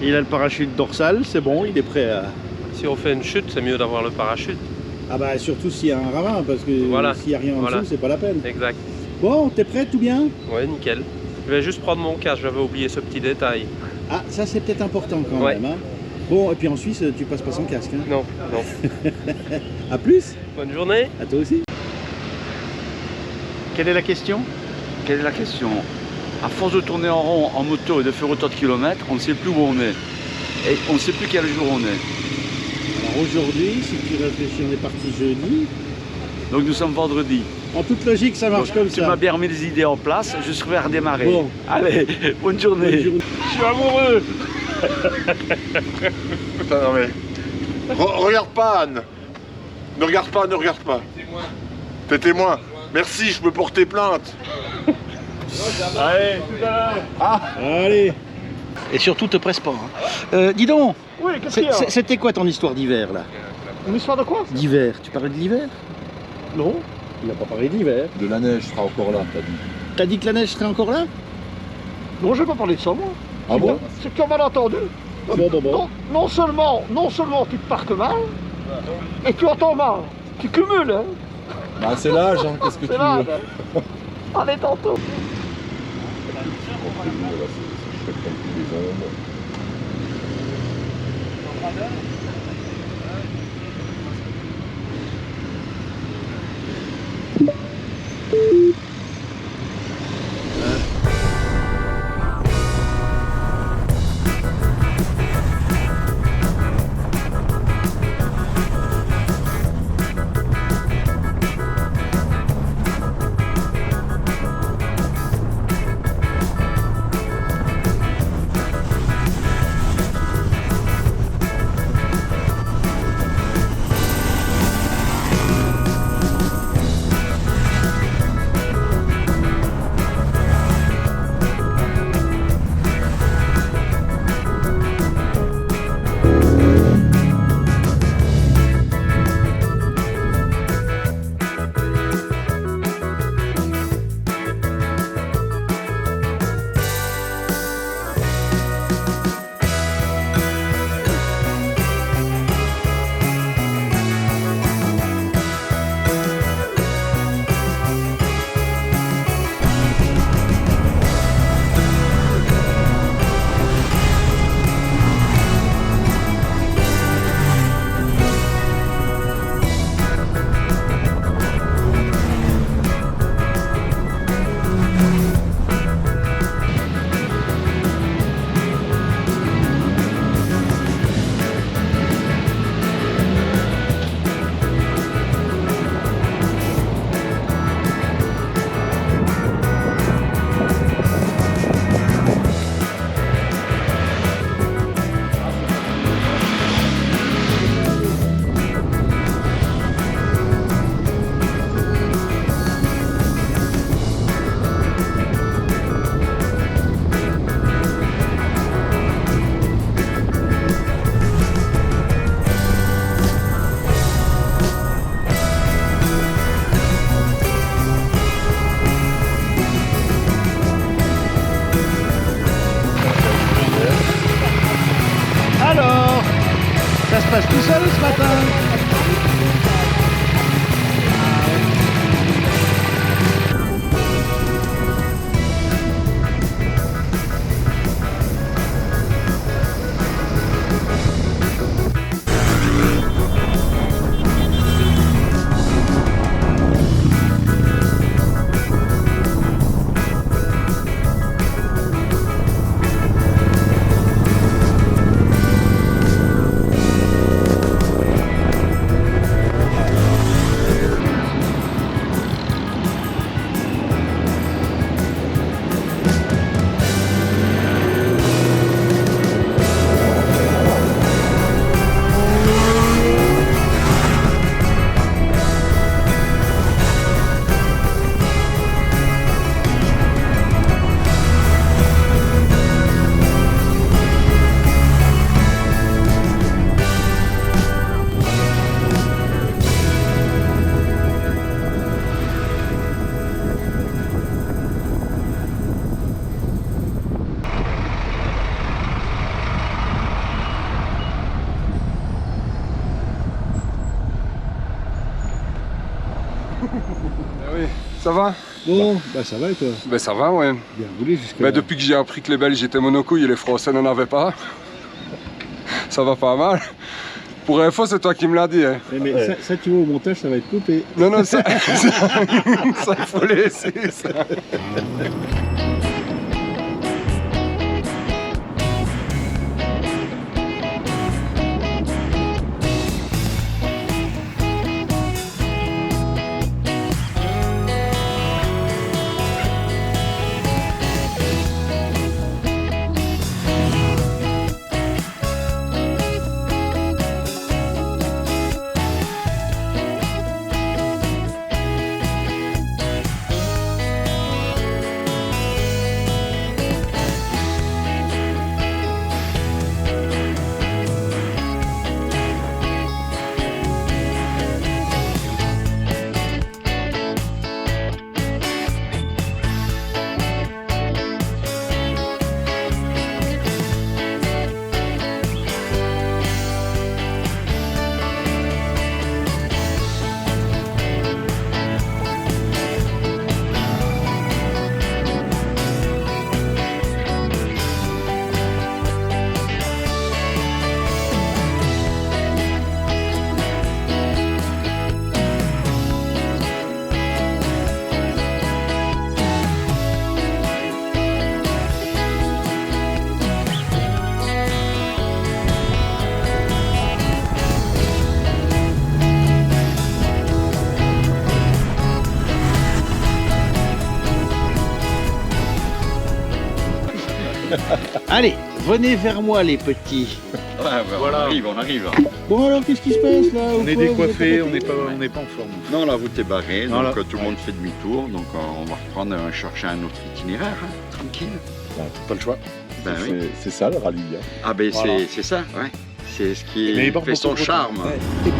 Speaker 6: Il a le parachute dorsal, c'est bon, il est prêt à...
Speaker 8: Si on fait une chute, c'est mieux d'avoir le parachute.
Speaker 6: Ah bah surtout s'il y a un ravin, parce que
Speaker 8: Voilà.
Speaker 6: s'il n'y a rien en
Speaker 8: Voilà.
Speaker 6: dessous, c'est pas la peine.
Speaker 8: Exact.
Speaker 6: Bon, t'es prêt, tout bien?
Speaker 8: Ouais, nickel. Je vais juste prendre mon casque, j'avais oublié ce petit détail.
Speaker 6: Ah, ça c'est peut-être important quand
Speaker 8: Ouais.
Speaker 6: même. Hein? Bon, et puis en Suisse, tu passes pas sans casque. Hein?
Speaker 8: Non, non.
Speaker 6: À plus.
Speaker 8: Bonne journée.
Speaker 6: À toi aussi. Quelle est la question?
Speaker 19: Quelle est la question? À force de tourner en rond en moto et de faire autant de kilomètres, on ne sait plus où on est. Et on ne sait plus quel jour on est.
Speaker 6: Alors aujourd'hui, si tu réfléchis, on est parti jeudi.
Speaker 19: Donc nous sommes vendredi.
Speaker 6: En toute logique, ça marche comme
Speaker 19: tu
Speaker 6: ça.
Speaker 19: m'as bien remis les idées en place, je suis prêt à redémarrer.
Speaker 6: Bon.
Speaker 19: Allez, bonne journée.
Speaker 6: Bonne journée.
Speaker 19: Je suis amoureux.
Speaker 4: Putain, non mais... regarde pas, Anne. Ne regarde pas, ne regarde pas. T'es témoin. Merci, je peux porter plainte.
Speaker 6: Allez, tout à l'heure. Ah. Allez. Et surtout, te presse pas. Hein. Dis donc,
Speaker 7: Oui, qu'est-ce qu'il y a?
Speaker 6: c'était quoi ton histoire d'hiver là?
Speaker 7: Une histoire de quoi?
Speaker 6: D'hiver, tu parlais de l'hiver?
Speaker 7: Non.
Speaker 6: Il n'a pas parlé d'hiver.
Speaker 4: De la neige sera encore là, t'as dit.
Speaker 6: T'as dit que la neige serait encore là?
Speaker 7: Non, je vais pas parler de ça, moi.
Speaker 4: Ah bon?
Speaker 7: C'est que tu as mal entendu.
Speaker 6: Bon.
Speaker 7: Non seulement tu te parques mal, et tu entends mal. Tu cumules, hein.
Speaker 4: Bah c'est l'âge, hein, qu'est-ce que tu
Speaker 7: C'est l'âge,
Speaker 4: veux?
Speaker 7: hein. Allez, tantôt. seul ce matin.
Speaker 20: Oui, ça va?
Speaker 7: Bon, bah ça va et toi?
Speaker 20: Ben ça va, ouais.
Speaker 7: Bien roulé jusque
Speaker 20: Ben depuis que j'ai appris que les Belges étaient monocouilles et les Français n'en avaient pas, ça va pas mal. Pour info, c'est toi qui me l'as dit. Hein.
Speaker 7: Mais ça, tu vois, au montage, ça va être coupé.
Speaker 20: Non, non, ça, ça il faut laisser, ça.
Speaker 6: Allez, venez vers moi les petits.
Speaker 19: Ouais, bah, voilà. On arrive.
Speaker 6: Bon alors, qu'est-ce qui se passe là?
Speaker 7: On est décoiffés, on n'est pas en forme.
Speaker 19: Non, la route est barrée,
Speaker 7: Voilà.
Speaker 19: donc tout le monde fait demi-tour. Donc on va reprendre, chercher un autre itinéraire, hein, tranquille.
Speaker 2: Bah, pas le choix.
Speaker 19: Ben oui.
Speaker 2: C'est ça le rallye. Hein.
Speaker 19: Ah ben
Speaker 2: Voilà.
Speaker 19: c'est ça, ouais. C'est ce qui
Speaker 2: Mais il porte
Speaker 19: fait son
Speaker 2: beaucoup de
Speaker 19: charme.
Speaker 2: Ouais.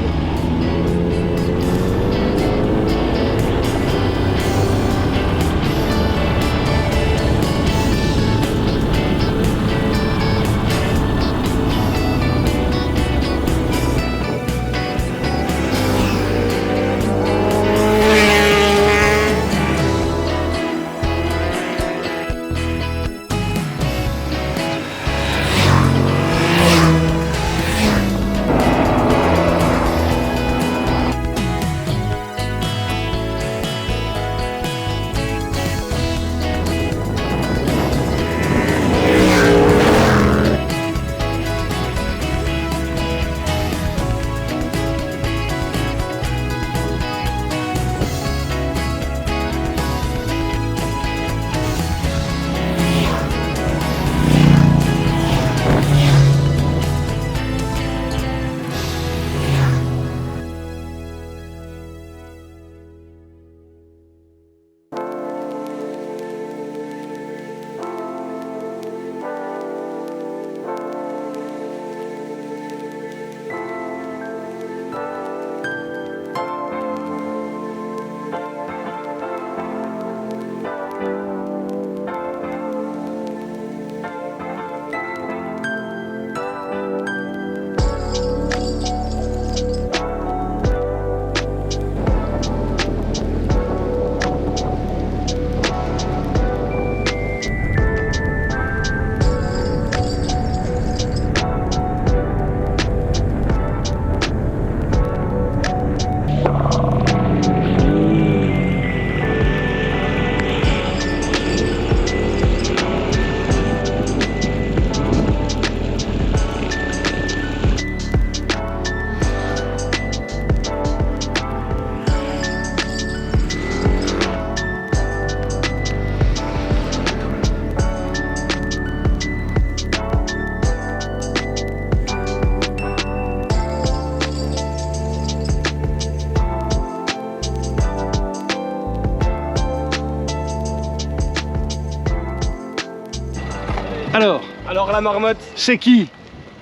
Speaker 7: Alors
Speaker 8: la marmotte,
Speaker 7: c'est qui?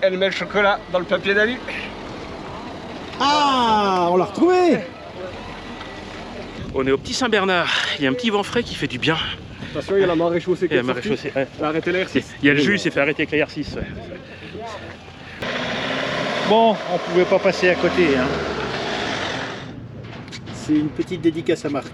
Speaker 8: elle met le chocolat dans le papier d'alu.
Speaker 7: Ah, on l'a retrouvé.
Speaker 21: On est au Petit Saint-Bernard, il y a un petit vent frais qui fait du bien.
Speaker 8: Attention, il y a la marée chaussée qui
Speaker 21: Il y
Speaker 8: est
Speaker 21: a la marée
Speaker 8: sortie.
Speaker 21: chaussée, ouais.
Speaker 8: Arrêtez l'AR6.
Speaker 21: Il y a le jus, il s'est fait arrêter avec la R6. Ouais.
Speaker 7: Bon, on pouvait pas passer à côté. Hein. C'est une petite dédicace à Marc.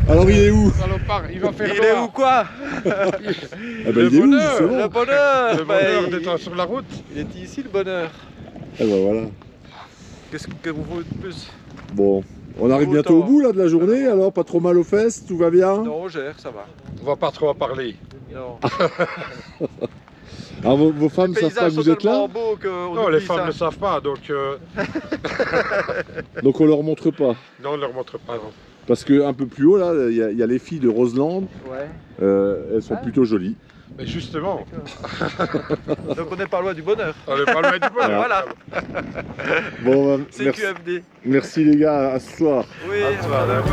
Speaker 4: Alors il est où?
Speaker 8: Il va faire
Speaker 16: Il est où quoi?
Speaker 4: Ah bah il est où justement?
Speaker 16: Le bonheur.
Speaker 8: Le bonheur d'être sur la route.
Speaker 16: Il est ici le bonheur.
Speaker 4: Ah bah voilà.
Speaker 16: Qu'est-ce que vous voulez de plus?
Speaker 4: Bon, on arrive bientôt au bout là de la journée, alors pas trop mal aux fesses, tout va bien?
Speaker 16: Non, on gère, ça va.
Speaker 8: On va pas trop en parler.
Speaker 16: Non.
Speaker 4: Alors vos femmes savent pas que vous êtes là?
Speaker 8: Non, les femmes ne savent pas, donc...
Speaker 4: Donc on leur montre pas?
Speaker 8: Non, on leur montre pas, non.
Speaker 4: Parce qu'un peu plus haut là, il y a les filles de Roseland, elles sont plutôt jolies.
Speaker 8: Mais justement.
Speaker 16: Donc on n'est pas loin du bonheur.
Speaker 8: On n'est pas loin du bonheur.
Speaker 16: Voilà.
Speaker 4: Bon, bah,
Speaker 16: C'est
Speaker 4: merci.
Speaker 16: QFD.
Speaker 4: Merci les gars, à ce soir.
Speaker 16: Oui.
Speaker 8: À ce soir, d'accord.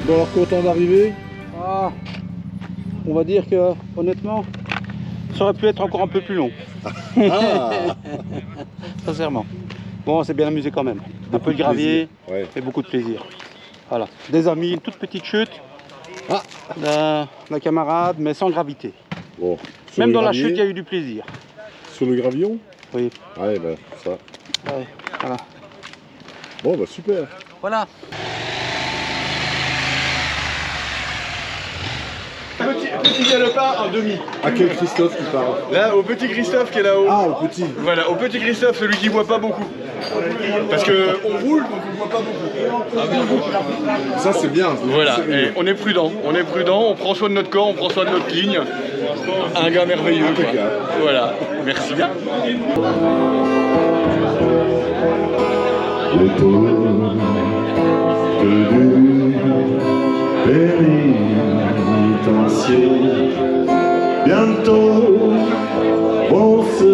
Speaker 4: Bon alors content d'arriver?
Speaker 6: Ah, on va dire que honnêtement, ça aurait pu être encore un peu plus long.
Speaker 4: Ah.
Speaker 6: Sincèrement. Bon, on s'est bien amusé quand même. Un peu de gravier et beaucoup de plaisir. Voilà. Des amis, une toute petite chute. D'un camarade, mais sans gravité.
Speaker 4: Bon.
Speaker 6: Même dans la chute, il y a eu du plaisir.
Speaker 4: Sur le gravillon?
Speaker 6: Oui.
Speaker 4: Ouais, bah ça.
Speaker 6: Ouais, voilà.
Speaker 4: Bon bah super.
Speaker 6: Voilà.
Speaker 16: Petit galopin en demi.
Speaker 15: À quel Christophe tu parles?
Speaker 16: Là, au petit Christophe qui est là-haut.
Speaker 15: Ah, au petit.
Speaker 16: Voilà, au petit Christophe, celui qui voit pas beaucoup. Parce que on roule, donc on voit pas beaucoup.
Speaker 15: Ça, c'est bien.
Speaker 16: Voilà, et on est prudent, on prend soin de notre corps, on prend soin de notre ligne. Un gars merveilleux, quoi. Voilà, merci bien.
Speaker 12: Le tour du pénitencier, bientôt on se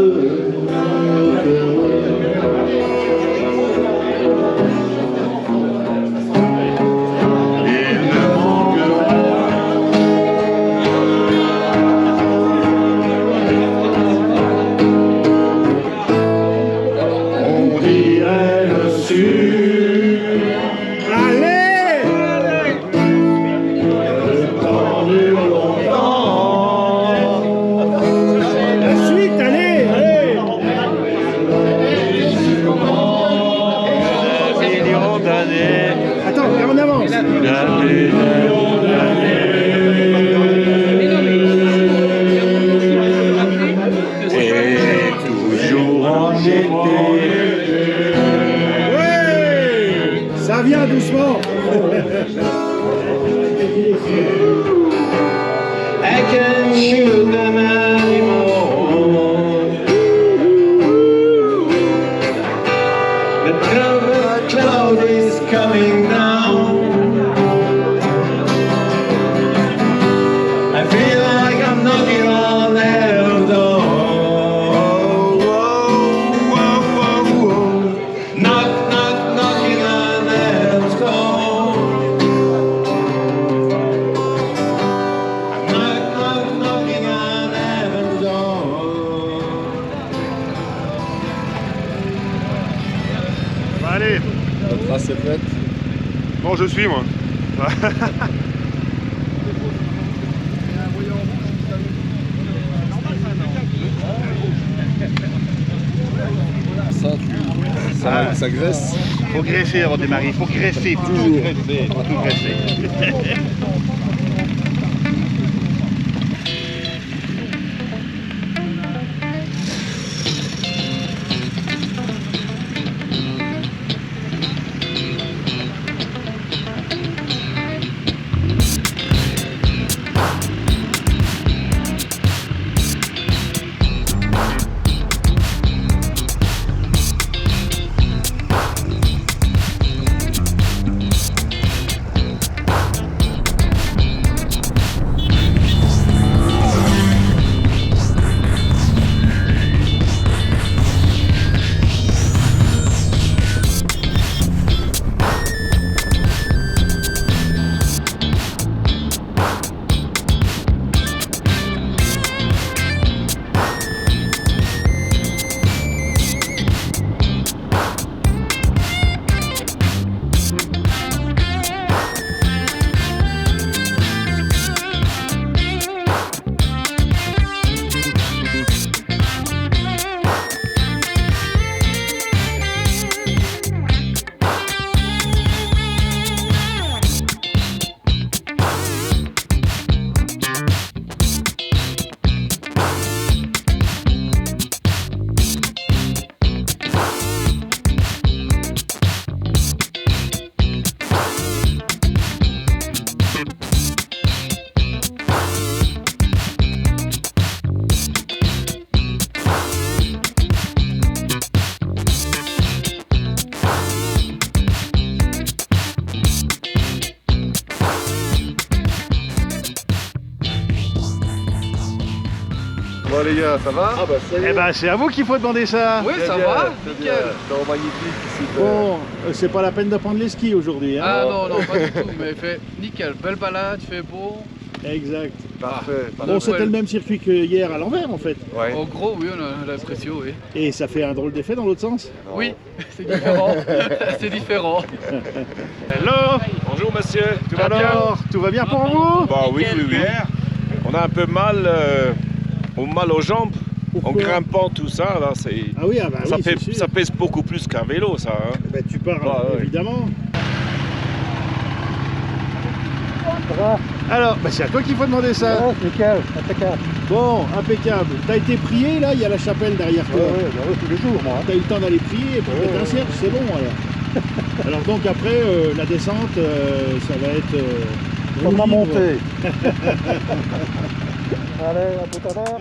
Speaker 2: ça vient doucement.
Speaker 12: I can shoot them anymore. The cloud is coming down. I feel like I'm knocking on their door. Knock, knock, knocking on their door. Knock, knock, knocking on their door.
Speaker 1: Allez,
Speaker 15: La trace est faite.
Speaker 1: bon je suis moi.
Speaker 15: Ça graisse.
Speaker 2: Faut graisser avant de démarrer, faut graisser, toujours graisser, tout graisser.
Speaker 15: Bon les gars, ça va? Ah bah ça y est.
Speaker 2: Eh ben c'est à vous qu'il faut demander ça.
Speaker 15: Oui, ça va, nickel. Temps magnifique ici.
Speaker 2: Bon, c'est pas la peine de prendre les skis aujourd'hui. Hein.
Speaker 9: Ah non, non, pas du tout, mais fait nickel, belle balade, fait beau.
Speaker 2: Exact.
Speaker 15: Parfait.
Speaker 2: Bon, c'était le même circuit que hier à l'envers en fait.
Speaker 15: Ouais.
Speaker 9: En gros, oui, on a l'impression, oui.
Speaker 2: Et ça fait un drôle d'effet dans l'autre sens?
Speaker 9: Oui, c'est différent. C'est différent.
Speaker 2: Hello.
Speaker 3: Bonjour monsieur, tout va bien?
Speaker 2: Alors, tout va bien pour vous?
Speaker 3: Bah oui, oui, oui. On a un peu mal aux jambes. En grimpant tout ça, là, c'est.
Speaker 2: Ah oui, ah bah
Speaker 3: ça,
Speaker 2: oui,
Speaker 3: ça pèse beaucoup plus qu'un vélo, ça. Hein.
Speaker 2: Ben, tu pars,
Speaker 3: ouais.
Speaker 2: évidemment.
Speaker 10: Alors, bah c'est à toi qu'il faut demander ça.
Speaker 6: Nickel, impeccable.
Speaker 10: Bon, impeccable. T'as été prié là, il y a la chapelle derrière toi.
Speaker 6: Ouais, tous les jours moi.
Speaker 10: T'as eu le temps d'aller prier et puis mettre un cierge, c'est bon alors. Alors donc après, la descente, ça va être...
Speaker 6: Comme la montée. Allez, à tout à l'heure.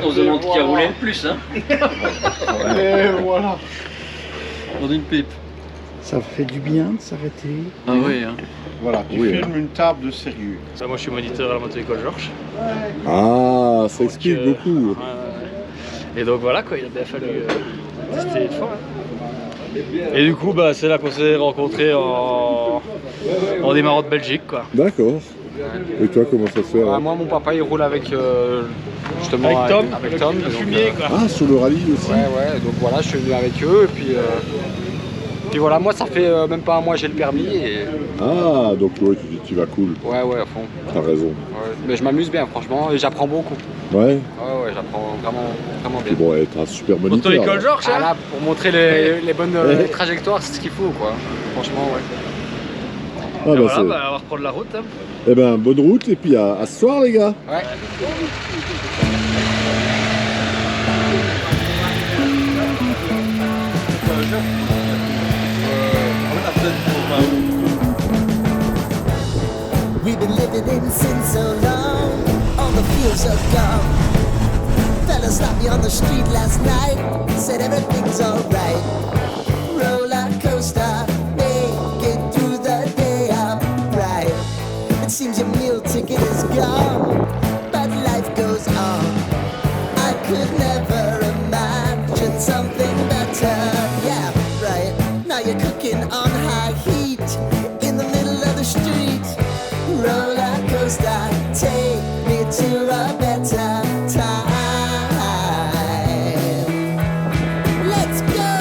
Speaker 19: On se demande qui a roulé le plus, hein.
Speaker 6: Et voilà.
Speaker 19: Dans une pipe.
Speaker 10: Ça fait du bien de s'arrêter.
Speaker 19: Ah oui, hein.
Speaker 6: Voilà, tu filmes une table de sérieux.
Speaker 21: Ça, moi je suis moniteur à la moto-école Georges.
Speaker 4: Ah, ça explique beaucoup.
Speaker 21: Et donc voilà quoi, il a bien fallu tester une fois. Hein. Et du coup, bah, c'est là qu'on s'est rencontrés en démarrant de Belgique quoi.
Speaker 4: D'accord. Et toi, comment ça se fait
Speaker 22: Moi, mon papa, il roule avec justement
Speaker 21: avec Tom,
Speaker 22: avec Tom,
Speaker 21: le fumier quoi.
Speaker 4: Ah, sur le rallye aussi.
Speaker 22: Ouais, donc voilà, je suis venu avec eux et puis voilà, moi ça fait même pas un mois j'ai le permis et...
Speaker 4: Ah, donc ouais, tu vas cool.
Speaker 22: Ouais, à fond.
Speaker 4: T'as raison.
Speaker 22: Ouais. Mais je m'amuse bien, franchement, et j'apprends beaucoup.
Speaker 4: Ouais.
Speaker 22: Ouais, j'apprends vraiment bien.
Speaker 4: Et bon, être un super moniteur.
Speaker 21: Auto-école Georges,
Speaker 22: ah, là, pour montrer les bonnes trajectoires, c'est ce qu'il faut, quoi. Franchement, ouais.
Speaker 4: Ah, bah,
Speaker 21: voilà, bah, on va reprendre la route. Hein.
Speaker 4: Eh ben, bonne route et puis à ce soir, les gars.
Speaker 22: Ouais.
Speaker 12: We've been living in sin so long, all the fields are gone. Fella stopped me on the street last night, said everything's alright. Roller coaster, make it through the day upright. It seems your meal ticket is gone, but life goes on. I could never imagine something better. Yeah, right. Now you're cooking on high heat in the middle of the street. Roller coaster, take me to a better time. Let's go!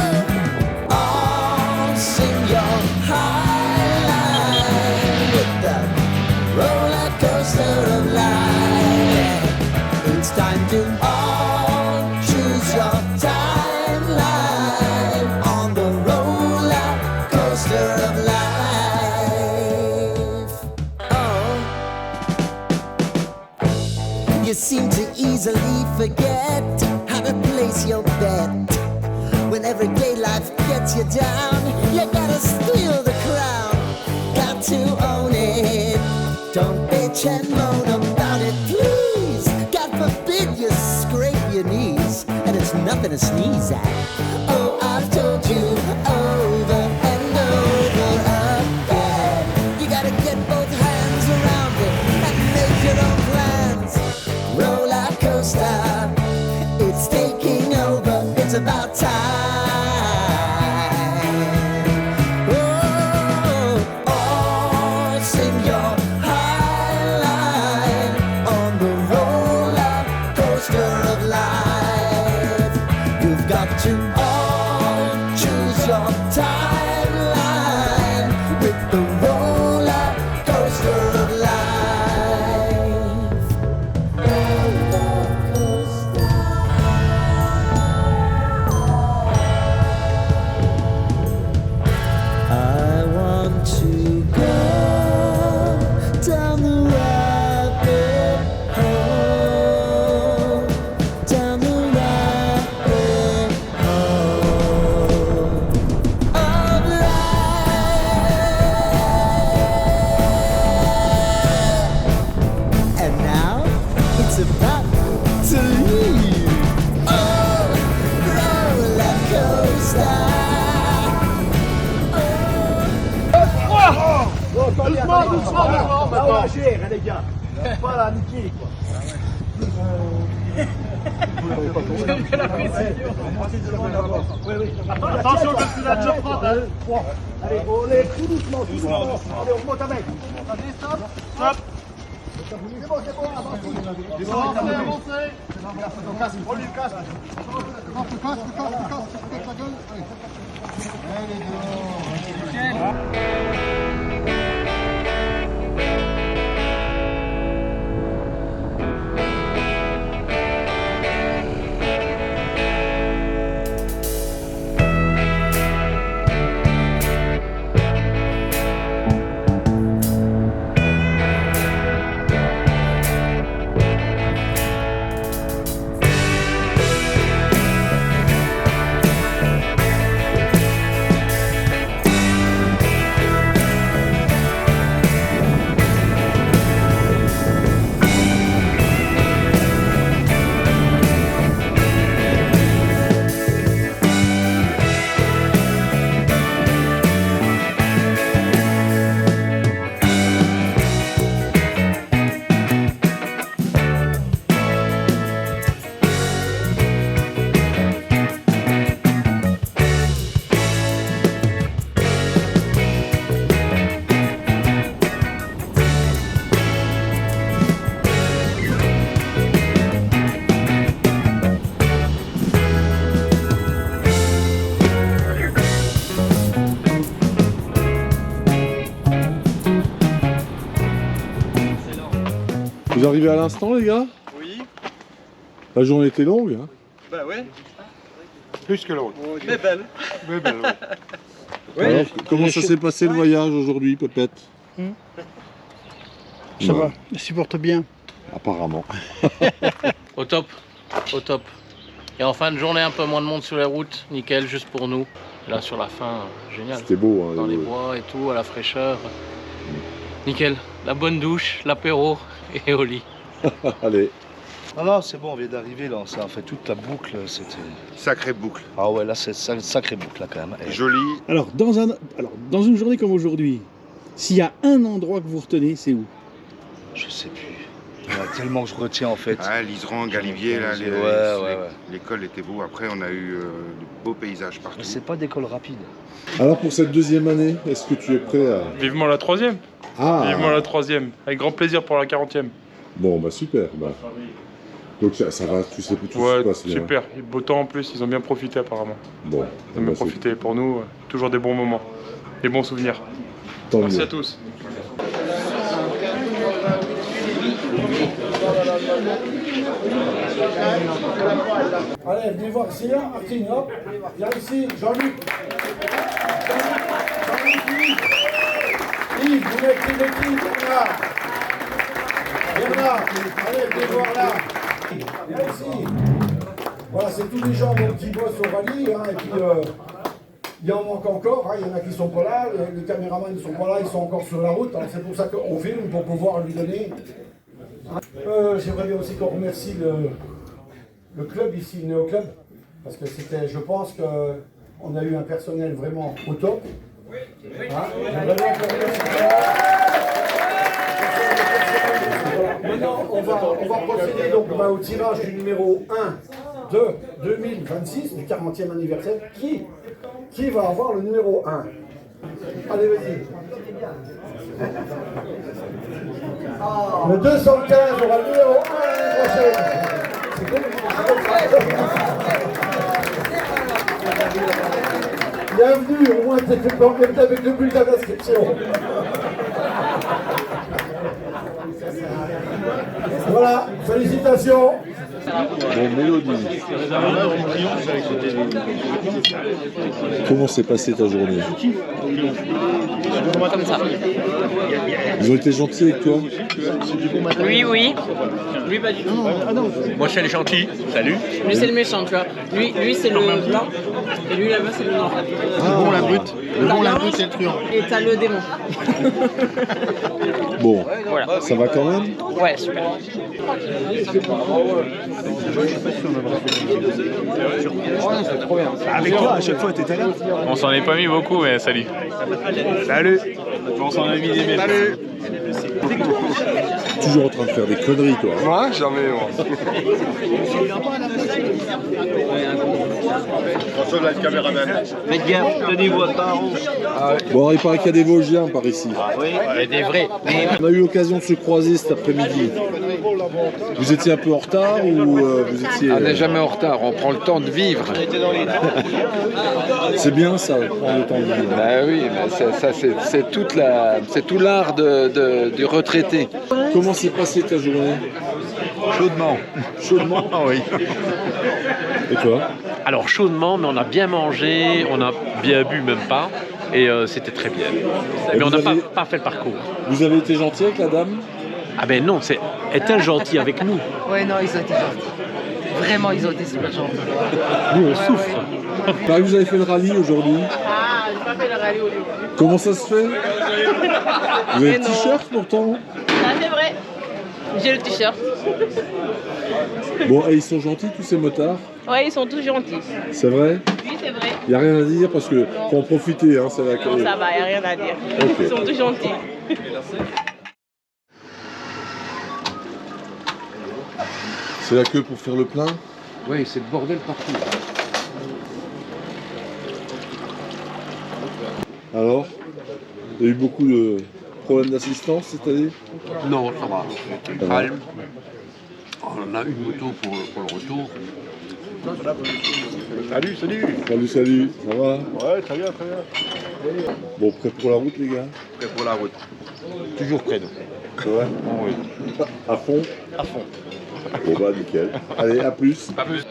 Speaker 12: All sing your high line with the roller coaster of life. It's time to all choose your timeline on the roller coaster of life. You seem to easily forget how to place your bet. When everyday life gets you down, you gotta steal the crown. Got to own it. Don't bitch and moan about it, please. God forbid you scrape your knees, and it's nothing to sneeze at. Oh, I've told you over and over again. You gotta get both hands around it and make your own plans. Roller coaster, it's taking over, it's about time. Oh, all sing your high line on the roller coaster of life. You've got to all choose your timeline with the roller coaster of life. I want to go down the rabbit hole, down the rabbit hole of life. And now it's about to leave. Oh, roller coaster.
Speaker 2: Doucement, doucement, là on la gère, hein, les gars. Pas la niquer, quoi. Attention, parce que la job prend. Allez, on est tout doucement, tout doucement. Allez, on remonte avec. Allez, stop. Stop. C'est bon, avancez. Avancez. Prends le casque. Le casque, la gueule.
Speaker 10: Vous arrivez à l'instant, les gars?
Speaker 9: Oui.
Speaker 10: La journée était longue, hein?
Speaker 9: Bah ouais.
Speaker 10: Plus que l'autre.
Speaker 9: Mais belle.
Speaker 10: Mais belle, ouais.
Speaker 9: Oui,
Speaker 10: Alors, comment ça s'est passé le voyage aujourd'hui, Pépette?
Speaker 6: Ça va, il supporte bien.
Speaker 10: Apparemment.
Speaker 8: Au top, au top. Et en fin de journée, un peu moins de monde sur les routes, nickel, juste pour nous.
Speaker 21: Et là, sur la fin, génial.
Speaker 10: C'était beau. Hein,
Speaker 21: dans les bois et tout, à la fraîcheur. Nickel. La bonne douche, l'apéro et au lit.
Speaker 10: Allez.
Speaker 2: Non, c'est bon, on vient d'arriver là, ça a fait toute la boucle, c'était...
Speaker 4: Sacrée boucle.
Speaker 2: Ah ouais, là c'est une sacrée boucle là quand même.
Speaker 4: Joli.
Speaker 10: Alors, dans une journée comme aujourd'hui, s'il y a un endroit que vous retenez, c'est où?
Speaker 2: Je sais plus. Il y en a tellement que je retiens en fait.
Speaker 5: Ah, Liseran, Galibier, là, l'école était beau. Après, on a eu de beaux paysages partout.
Speaker 2: Mais c'est pas d'école rapide.
Speaker 10: Alors pour cette deuxième année, est-ce que tu es prêt à...
Speaker 13: Vivement la troisième.
Speaker 10: Ah.
Speaker 13: Vivement la troisième. Avec grand plaisir pour la 40e.
Speaker 10: Bon, bah super. Bah. Donc ça va, tu sais plus tout
Speaker 13: Ouais,
Speaker 10: se passe bien.
Speaker 13: super. Et beau temps en plus, ils ont bien profité apparemment.
Speaker 10: Bon.
Speaker 13: Ils ont bien profité. Pour nous, toujours des bons moments. Des bons souvenirs.
Speaker 10: Tant
Speaker 13: Merci
Speaker 10: mieux.
Speaker 13: à tous.
Speaker 23: Allez, venez voir ici, là, Martine, hop. Viens ici, Jean-Luc. Yves, vous mettez l'équipe, Bernard. Bernard, allez, venez voir là. Viens ici. Voilà, c'est tous les gens donc, qui bossent au rallye, hein, et puis il en manque encore, hein, il y en a qui sont pas là, les caméramans ne sont pas là, ils sont encore sur la route, hein, c'est pour ça qu'on filme, pour pouvoir lui donner. J'aimerais bien aussi qu'on remercie le club ici, le Néo Club, parce que c'était, je pense qu'on a eu un personnel vraiment au top. Hein, j'aimerais bien qu'on remercie. Maintenant, on va procéder donc, au tirage du numéro 1 de 2026, du 40e anniversaire. Qui va avoir le numéro 1? Allez, vas-y. Le 215 aura le numéro 1 l'année prochaine. Bienvenue, au moins t'es fait organiser avec le bulletin d'inscription. Voilà, félicitations.
Speaker 10: Bon, Mélodie. Comment s'est passée ta journée?
Speaker 24: Comme ça.
Speaker 10: Ils ont été gentils avec toi?
Speaker 24: Oui, oui. Lui, pas du tout.
Speaker 25: Moi, c'est le gentil. Salut.
Speaker 24: Lui, c'est le méchant, tu vois. Lui c'est le blanc. Et lui, là-bas, c'est le noir.
Speaker 10: Le bon, la brute.
Speaker 24: Le bon, la brute, c'est le truand. Et t'as le démon.
Speaker 10: Bon,
Speaker 24: Voilà.
Speaker 10: ça va quand même?
Speaker 24: Ouais, super.
Speaker 10: C'est trop bien. Avec toi, à chaque fois, t'étais là?
Speaker 21: On s'en est pas mis beaucoup, mais salut.
Speaker 10: Salut.
Speaker 21: On s'en a mis des mètres.
Speaker 10: Salut. Toujours en train de faire des conneries, toi.
Speaker 5: Moi, jamais, moi.
Speaker 4: François, là, le caméraman.
Speaker 24: Faites gaffe, tenez-vous à part.
Speaker 10: Bon, il paraît qu'il y a des Vosgiens par ici.
Speaker 24: Oui, et des vrais.
Speaker 10: On a eu l'occasion de se croiser cet après-midi. Vous étiez un peu en retard ou vous étiez...
Speaker 18: On n'est jamais en retard, on prend le temps de vivre.
Speaker 10: C'est bien ça, prendre le temps de vivre.
Speaker 18: Ben oui, c'est tout l'art du retraité.
Speaker 10: Comment s'est passée ta journée?
Speaker 18: Chaudement.
Speaker 10: Chaudement?
Speaker 21: Ah oui.
Speaker 10: Et toi?
Speaker 26: Alors chaudement, mais on a bien mangé, on a bien bu même pas, et c'était très bien. Mais on n'a pas fait le parcours.
Speaker 10: Vous avez été gentil avec la dame?
Speaker 26: Ah ben non, est-elle gentille avec nous?
Speaker 14: Ouais, non, ils ont été gentils. Vraiment, ils ont été super gentils.
Speaker 10: Nous, on souffre. Pareil, vous avez fait le rallye aujourd'hui.
Speaker 24: Ah, j'ai pas fait le rallye aujourd'hui.
Speaker 10: Comment ça se fait? Vous avez le t-shirt pourtant?
Speaker 24: Ah, c'est vrai. J'ai le t-shirt.
Speaker 10: Bon, et ils sont gentils tous ces motards?
Speaker 24: Ouais, ils sont tous gentils.
Speaker 10: C'est vrai?
Speaker 24: Oui, c'est vrai.
Speaker 10: Il n'y a rien à dire parce que faut en profiter, hein, c'est la
Speaker 24: Non, ça va, y a rien à dire.
Speaker 10: Ok.
Speaker 24: Ils sont tous gentils.
Speaker 10: C'est la queue pour faire le plein?
Speaker 18: Oui, c'est le bordel partout.
Speaker 10: Alors? Il y a eu beaucoup de problèmes d'assistance cette année?
Speaker 18: Non, ça va.
Speaker 10: Ça va.
Speaker 18: Calme. On a une moto pour le retour.
Speaker 10: Salut, salut, ça va?
Speaker 4: Ouais, très bien, très bien.
Speaker 10: Bon, prêt pour la route les gars?
Speaker 4: Prêt pour la route.
Speaker 10: Toujours prêt nous. C'est vrai? Oui. À fond?
Speaker 4: À fond.
Speaker 10: Bon bah nickel. Allez, à plus.
Speaker 4: À plus.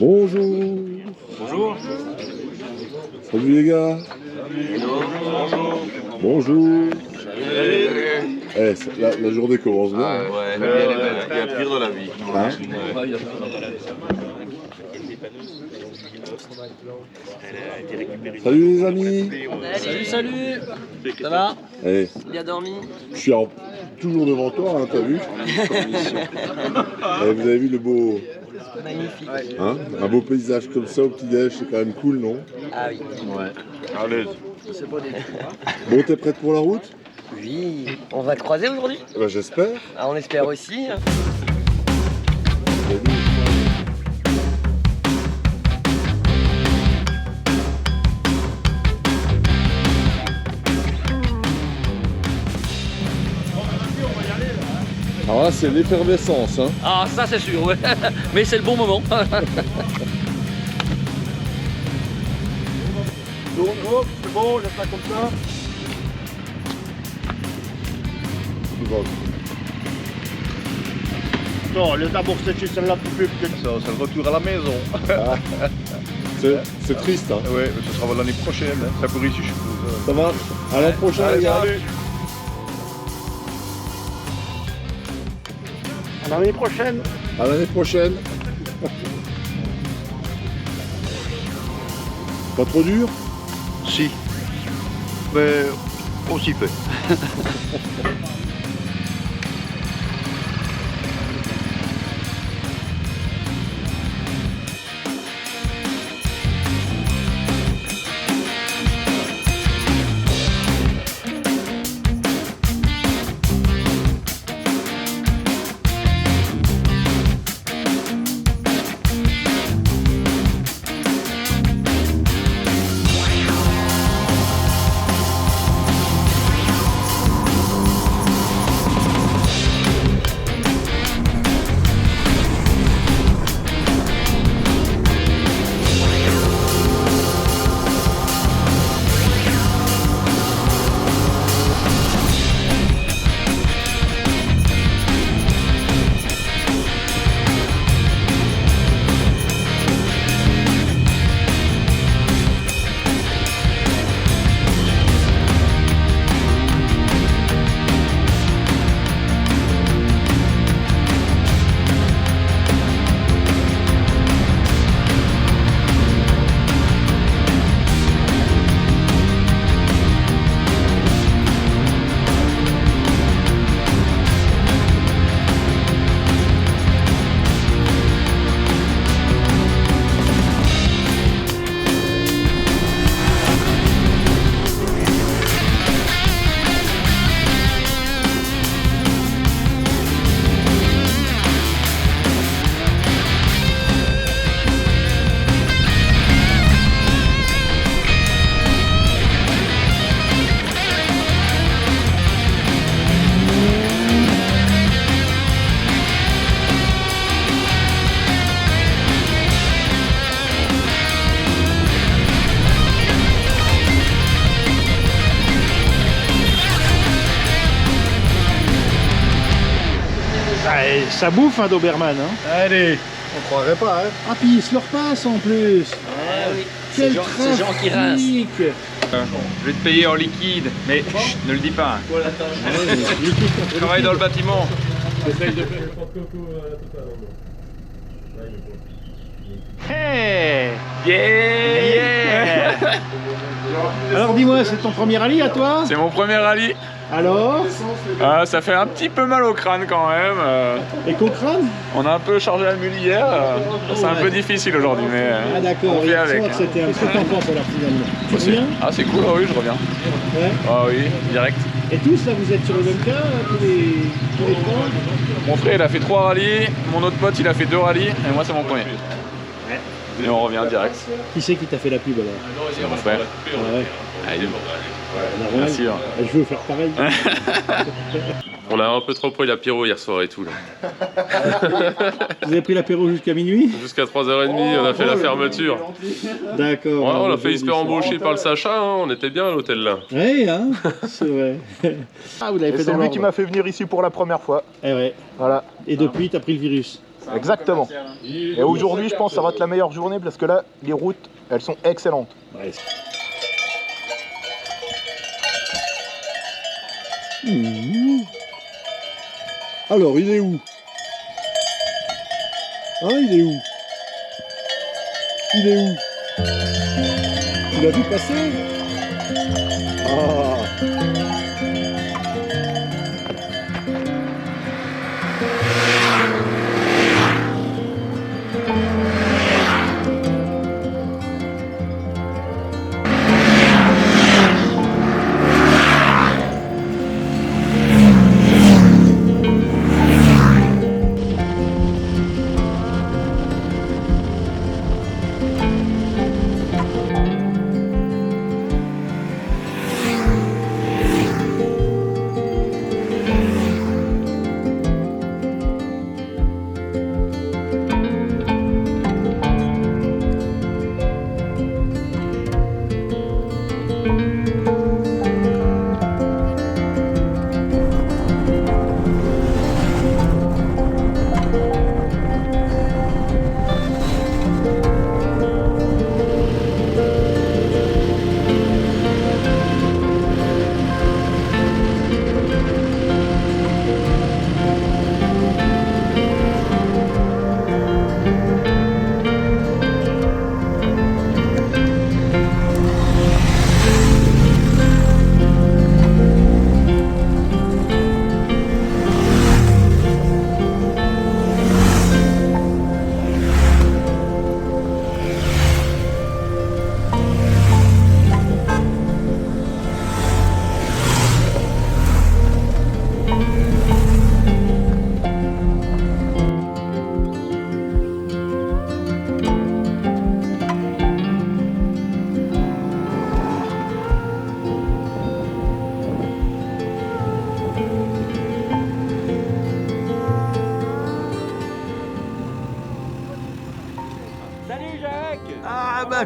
Speaker 10: Bonjour.
Speaker 4: Bonjour.
Speaker 10: Salut les gars. Bonjour. Eh, la journée commence bien.
Speaker 18: Ah, ouais, il y a pire dans la vie.
Speaker 10: Hein?
Speaker 18: Ouais.
Speaker 4: Salut les amis.
Speaker 24: Salut. Ça va?
Speaker 4: Allez.
Speaker 24: Bien dormi?
Speaker 4: Je suis toujours devant toi, hein, t'as vu? Vous avez vu le beau...
Speaker 24: Magnifique.
Speaker 4: Hein, un beau paysage comme ça au petit-déj, c'est quand même cool, non?
Speaker 24: Ah oui.
Speaker 4: Ouais. Allez.
Speaker 24: C'est beau des
Speaker 4: Bon, t'es prête pour la route?
Speaker 24: Oui. On va te croiser aujourd'hui?
Speaker 4: Bah, j'espère.
Speaker 24: Ah, on espère aussi.
Speaker 4: Alors là, c'est l'effervescence, hein.
Speaker 24: Ah, ça c'est sûr, ouais. Mais c'est le bon moment.
Speaker 2: C'est bon, laisse-la comme ça. Non, laisse d'abord sécher celle-là pour plus que ça, c'est le retour à la maison.
Speaker 4: C'est triste, hein.
Speaker 2: Oui, mais ce sera l'année prochaine, hein. Ça pourrit si je suppose.
Speaker 4: Ça va? À l'an prochain, les gars.
Speaker 2: À l'année prochaine.
Speaker 4: À l'année prochaine. Pas trop dur?
Speaker 2: Si. Mais aussi peu.
Speaker 10: Ça bouffe un Doberman, hein.
Speaker 2: Allez.
Speaker 10: On croirait pas, hein. Ah, puis il se leur passe en plus.
Speaker 24: Ah oui.
Speaker 10: Quel
Speaker 24: C'est Jean qui rince.
Speaker 18: Je vais te payer en liquide, mais chut, ne le dis pas. Je travaille dans le bâtiment.
Speaker 10: Hey.
Speaker 18: Yeah.
Speaker 10: Alors dis-moi, c'est ton premier rallye à toi?
Speaker 18: C'est mon premier rallye.
Speaker 10: Alors?
Speaker 18: Ça fait un petit peu mal au crâne quand même.
Speaker 10: Et qu'au crâne?
Speaker 18: On a un peu chargé la mule hier. C'est un peu difficile aujourd'hui, mais
Speaker 10: ah d'accord,
Speaker 18: on fait avec.
Speaker 10: C'était un peu enfant alors finalement. Tu reviens?
Speaker 18: Ah c'est cool, oui je reviens.
Speaker 10: Ouais.
Speaker 18: Ah oui, direct.
Speaker 10: Et tous là vous êtes sur le même cas, tous les trois?
Speaker 18: Mon frère il a fait 3 rallyes, mon autre pote il a fait 2 rallyes, et moi c'est mon premier. Et on revient direct.
Speaker 10: Qui c'est qui t'a fait la pub alors?
Speaker 18: C'est mon frère.
Speaker 10: Ah ouais.
Speaker 18: Allez,
Speaker 10: Bien sûr. Je veux faire pareil.
Speaker 26: On a un peu trop pris l'apéro hier soir et tout là.
Speaker 10: Vous avez pris l'apéro jusqu'à minuit?
Speaker 26: Jusqu'à 3h30, on a fait la fermeture.
Speaker 10: D'accord.
Speaker 26: Ouais, on a failli se faire embaucher par le Sacha, hein. On était bien à l'hôtel là.
Speaker 10: Oui, hein, c'est vrai. Ah, vous l'avez fait dans
Speaker 2: C'est lui
Speaker 10: l'ordre.
Speaker 2: qui m'a fait venir ici pour la première fois.
Speaker 10: Eh ouais.
Speaker 2: Voilà.
Speaker 10: Et depuis, t'as pris le virus.
Speaker 2: Exactement. Et aujourd'hui, je pense que ça va être la meilleure journée parce que là, les routes, elles sont excellentes.
Speaker 10: Ouais.
Speaker 4: Alors, il est où? Hein, il est où? Il est où?
Speaker 10: Tu l'as vu passer? Ah.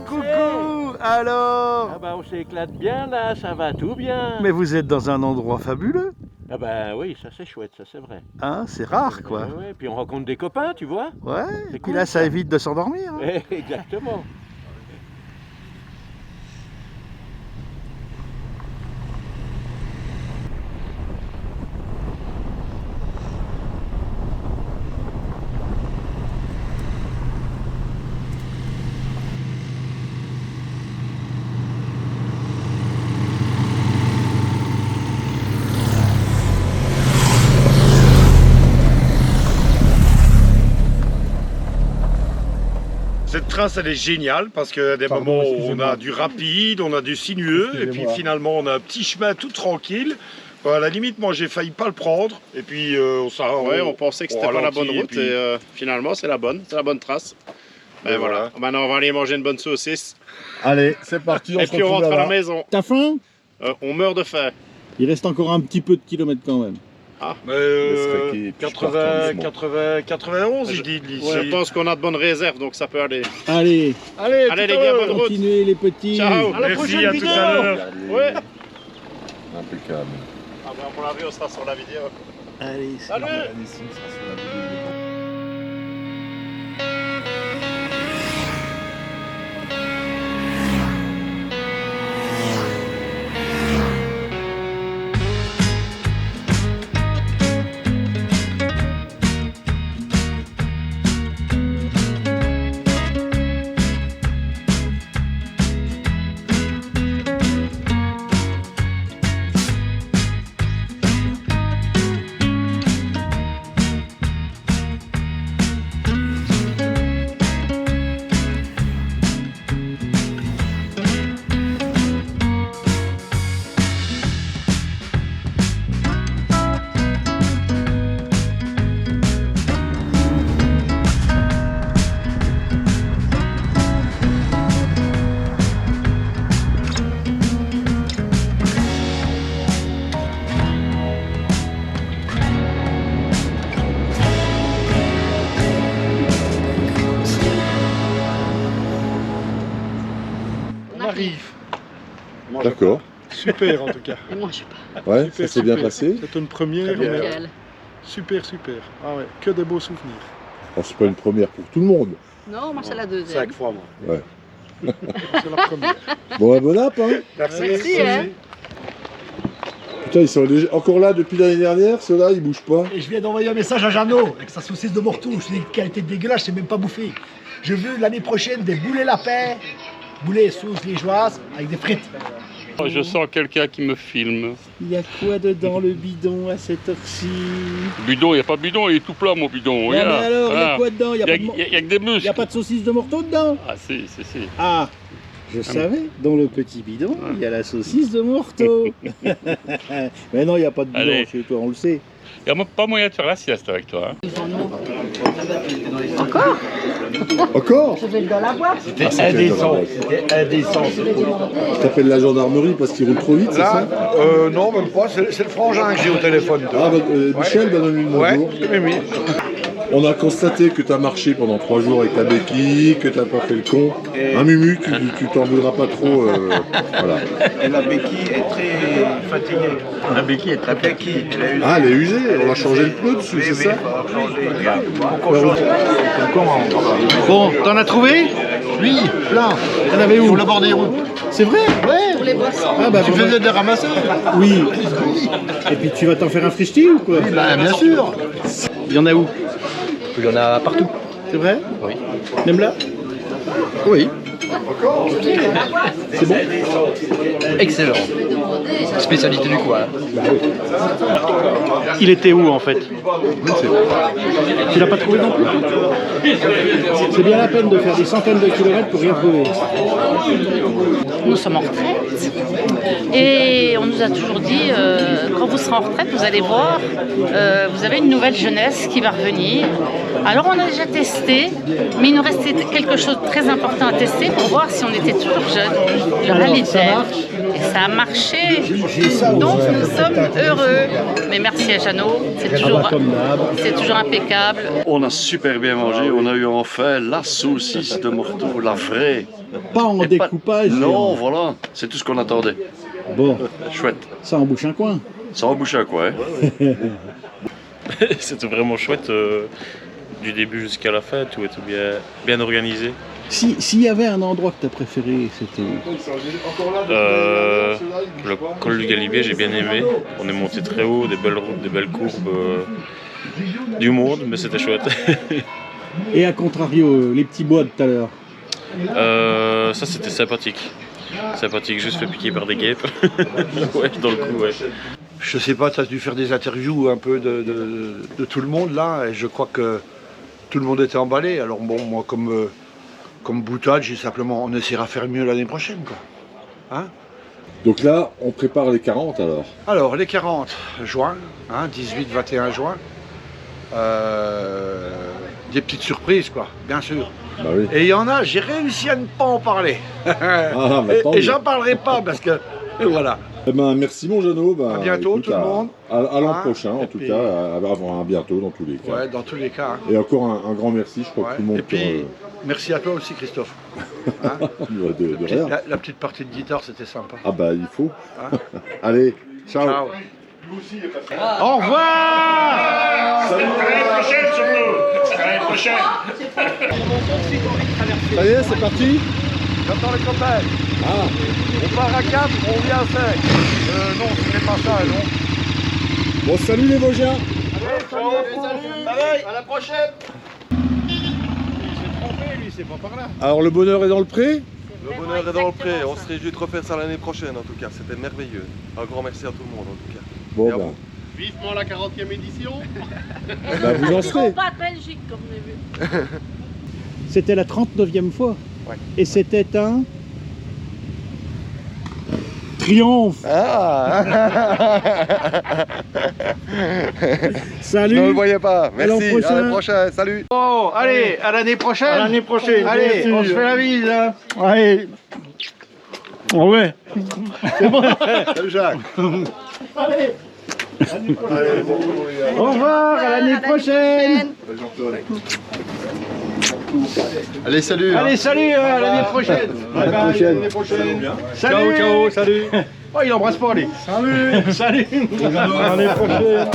Speaker 1: Coucou. Alors?
Speaker 7: Ah bah on s'éclate bien là, ça va tout bien.
Speaker 1: Mais vous êtes dans un endroit fabuleux.
Speaker 7: Ah bah oui, ça c'est chouette, ça c'est vrai.
Speaker 1: Hein, c'est rare quoi.
Speaker 7: Ouais, puis on rencontre des copains, tu vois.
Speaker 1: Ouais,
Speaker 7: et
Speaker 1: puis là ça évite de s'endormir. Hein.
Speaker 7: Exactement.
Speaker 3: Cette trace, elle est géniale parce qu'il y a des moments où on a du rapide, on a du sinueux, et puis finalement on a un petit chemin tout tranquille. À la limite, moi j'ai failli pas le prendre, et puis
Speaker 11: on pensait que c'était pas la bonne route, et finalement c'est la bonne trace. Et voilà. Maintenant on va aller manger une bonne saucisse.
Speaker 10: Allez, c'est parti,
Speaker 11: et puis on rentre à la maison.
Speaker 10: T'as faim?
Speaker 11: On meurt de faim.
Speaker 10: Il reste encore un petit peu de kilomètres quand même.
Speaker 11: Ah.
Speaker 3: 91, il dit.
Speaker 11: Je pense qu'on a de bonnes réserves, donc ça peut aller.
Speaker 10: Allez,
Speaker 11: allez les gars, bonne route.
Speaker 10: Continuez les petits.
Speaker 11: Ciao.
Speaker 3: À la prochaine vidéo. Tout à l'heure.
Speaker 11: Ouais.
Speaker 5: Impeccable.
Speaker 11: Ah ben, pour la vie, on sera sur la vidéo.
Speaker 10: Allez,
Speaker 11: salut.
Speaker 10: D'accord.
Speaker 3: Super en tout cas.
Speaker 24: Et moi je sais pas.
Speaker 10: Ouais, ça s'est bien passé.
Speaker 3: C'est une première. Super. Ah ouais, que des beaux souvenirs.
Speaker 10: Bon, c'est pas une première pour tout le monde.
Speaker 24: Non, moi c'est la deuxième.
Speaker 11: 5 fois moi.
Speaker 10: Ouais.
Speaker 3: C'est la première.
Speaker 10: Bon app, hein.
Speaker 24: Merci, hein.
Speaker 10: Putain, ils sont encore là depuis l'année dernière, ceux-là, ils bougent pas.
Speaker 2: Et je viens d'envoyer un message à Jeannot avec sa saucisse de Morteau. Je dis qu'elle était dégueulasse, c'est même pas bouffé. Je veux l'année prochaine des boulets lapins boulet sauce liégeoise avec des frites.
Speaker 15: Je sens quelqu'un qui me filme.
Speaker 10: Il y a quoi dedans le bidon à cette heure-ci?
Speaker 15: Bidon, il n'y a pas de bidon, il est tout plat mon bidon.
Speaker 10: Mais alors, il y a quoi dedans? Il
Speaker 15: y a que des muscles.
Speaker 10: Il n'y a pas de saucisse de morteau dedans?
Speaker 15: Ah si.
Speaker 10: Ah, je savais, dans le petit bidon, il y a la saucisse de morteau. Mais non, il n'y a pas de bidon chez toi, on le sait.
Speaker 15: Il n'y a pas moyen de faire la sieste avec toi. Hein.
Speaker 14: Encore?
Speaker 10: Encore?
Speaker 14: Je vais dans la boîte.
Speaker 2: C'était indécent.
Speaker 4: Je t'appelle la gendarmerie parce qu'il roule trop vite, c'est ça?
Speaker 2: Non, même pas. C'est le frangin que j'ai au téléphone.
Speaker 4: Ah, Michel, donne-lui le bonjour.
Speaker 2: Oui.
Speaker 4: On a constaté que tu as marché pendant 3 jours avec ta béquille, que tu n'as pas fait le con. Un Mumu, tu t'en voudras pas trop. Voilà.
Speaker 16: Et la béquille est très fatiguée.
Speaker 10: La béquille est très
Speaker 16: béquille.
Speaker 4: Ah, elle est usée, on a changé le pneu dessus, c'est ça?
Speaker 10: Bon, t'en as trouvé? Oui, plein. T'en avais où? Sur le bord des routes. C'est vrai? Ouais.
Speaker 14: Pour les boissons.
Speaker 10: Ah bah,
Speaker 16: Tu faisais des ramasseurs?
Speaker 10: Oui. Et puis tu vas t'en faire un frichti ou quoi?
Speaker 16: Oui, bah, bien sûr.
Speaker 10: Il y en a où?
Speaker 16: Il y en a partout.
Speaker 10: C'est vrai?
Speaker 16: Oui.
Speaker 10: Même là? Oui. C'est bon?
Speaker 16: Excellent. Spécialité du coin.
Speaker 10: Il était où en fait? Tu l'as pas trouvé non plus? C'est bien la peine de faire des centaines de kilomètres pour rien trouver.
Speaker 17: Nous sommes en retraite et on nous a toujours dit quand vous serez en retraite, vous allez voir, vous avez une nouvelle jeunesse qui va revenir. Alors on a déjà testé, mais il nous restait quelque chose de très important à tester pour voir si on était toujours jeune, le rallye et ça a marché. Donc nous sommes heureux. Mais merci à Jeannot, c'est toujours impeccable.
Speaker 19: On a super bien mangé, on a eu enfin la saucisse de morteau, la vraie.
Speaker 10: Pas en découpage.
Speaker 19: Non, voilà, c'est tout ce qu'on attendait.
Speaker 10: Bon.
Speaker 19: Chouette.
Speaker 10: Ça embouche un coin.
Speaker 19: Ça embouche un coin.
Speaker 13: C'était vraiment chouette, du début jusqu'à la fin, tout était bien organisé.
Speaker 10: S'il y avait un endroit que tu as préféré, c'était où?
Speaker 13: Le col du Galibier, j'ai bien aimé. On est monté très haut, des belles routes, des belles courbes, du monde, mais c'était chouette.
Speaker 10: Et à contrario, les petits bois de tout à l'heure?
Speaker 13: Ça c'était sympathique. Sympathique, juste fait piquer par des guêpes. Ouais, dans le coup, ouais.
Speaker 2: Je sais pas, tu as dû faire des interviews un peu de tout le monde là, et je crois que tout le monde était emballé. Alors bon, moi comme boutade, j'ai simplement, on essaiera de faire mieux l'année prochaine, quoi. Hein?
Speaker 4: Donc là, on prépare les 40 alors?
Speaker 2: Alors, les 40 juin, 18-21 juin. Des petites surprises, quoi, bien sûr.
Speaker 4: Bah oui.
Speaker 2: Et il y en a, j'ai réussi à ne pas en parler. Et j'en parlerai pas parce que, voilà.
Speaker 4: Eh ben, merci mon Jeannot.
Speaker 2: À bientôt tout le monde.
Speaker 4: À l'an prochain en tout cas, à bientôt dans tous les cas.
Speaker 2: Ouais, dans tous les cas.
Speaker 4: Et encore un grand merci, je crois que tout le monde.
Speaker 2: Et puis, merci à toi aussi Christophe.
Speaker 4: De rien.
Speaker 2: La petite partie de guitare, c'était sympa.
Speaker 4: Ah bah il faut. Allez, ciao.
Speaker 2: Au revoir.
Speaker 3: Salut. À l'année prochaine surtout. À l'année prochaine.
Speaker 10: Ça y est, c'est parti?
Speaker 2: J'entends les copains.
Speaker 10: Ah.
Speaker 2: On part à 4, on vient à 5. Non, ce n'est pas ça, non.
Speaker 10: Bon, salut les Vosgiens.
Speaker 2: Allez, salut. À la prochaine.
Speaker 10: Il s'est trompé, lui, c'est pas par là.
Speaker 4: Alors le bonheur est dans le pré?
Speaker 20: Le bonheur est dans le pré, on se réjouit de refaire ça l'année prochaine en tout cas, c'était merveilleux. Un grand merci à tout le monde en tout cas.
Speaker 4: Bon ben.
Speaker 11: Vivement la 40e édition.
Speaker 4: Bah, vous en serez.
Speaker 17: Pas de Belgique comme on a vu.
Speaker 10: C'était la 39e fois.
Speaker 20: Ouais.
Speaker 10: Et c'était un triomphe.
Speaker 20: Ah.
Speaker 10: Salut.
Speaker 20: Je ne le voyais pas. Merci.
Speaker 10: À
Speaker 20: l'année prochaine. Salut.
Speaker 2: Bon, allez, à l'année prochaine.
Speaker 10: À l'année prochaine.
Speaker 2: Allez, on se fait la bise. Hein.
Speaker 10: Allez. Ouais.
Speaker 2: C'est bon. Salut Jacques.
Speaker 10: Allez. Au revoir, à l'année prochaine.
Speaker 20: Allez, salut.
Speaker 2: Allez, salut, à l'année prochaine.
Speaker 10: À l'année
Speaker 2: prochaine.
Speaker 10: Salut.
Speaker 2: Ciao, salut. Oh, il embrasse pas, allez.
Speaker 10: Salut.
Speaker 2: Salut.
Speaker 10: À l'année prochaine.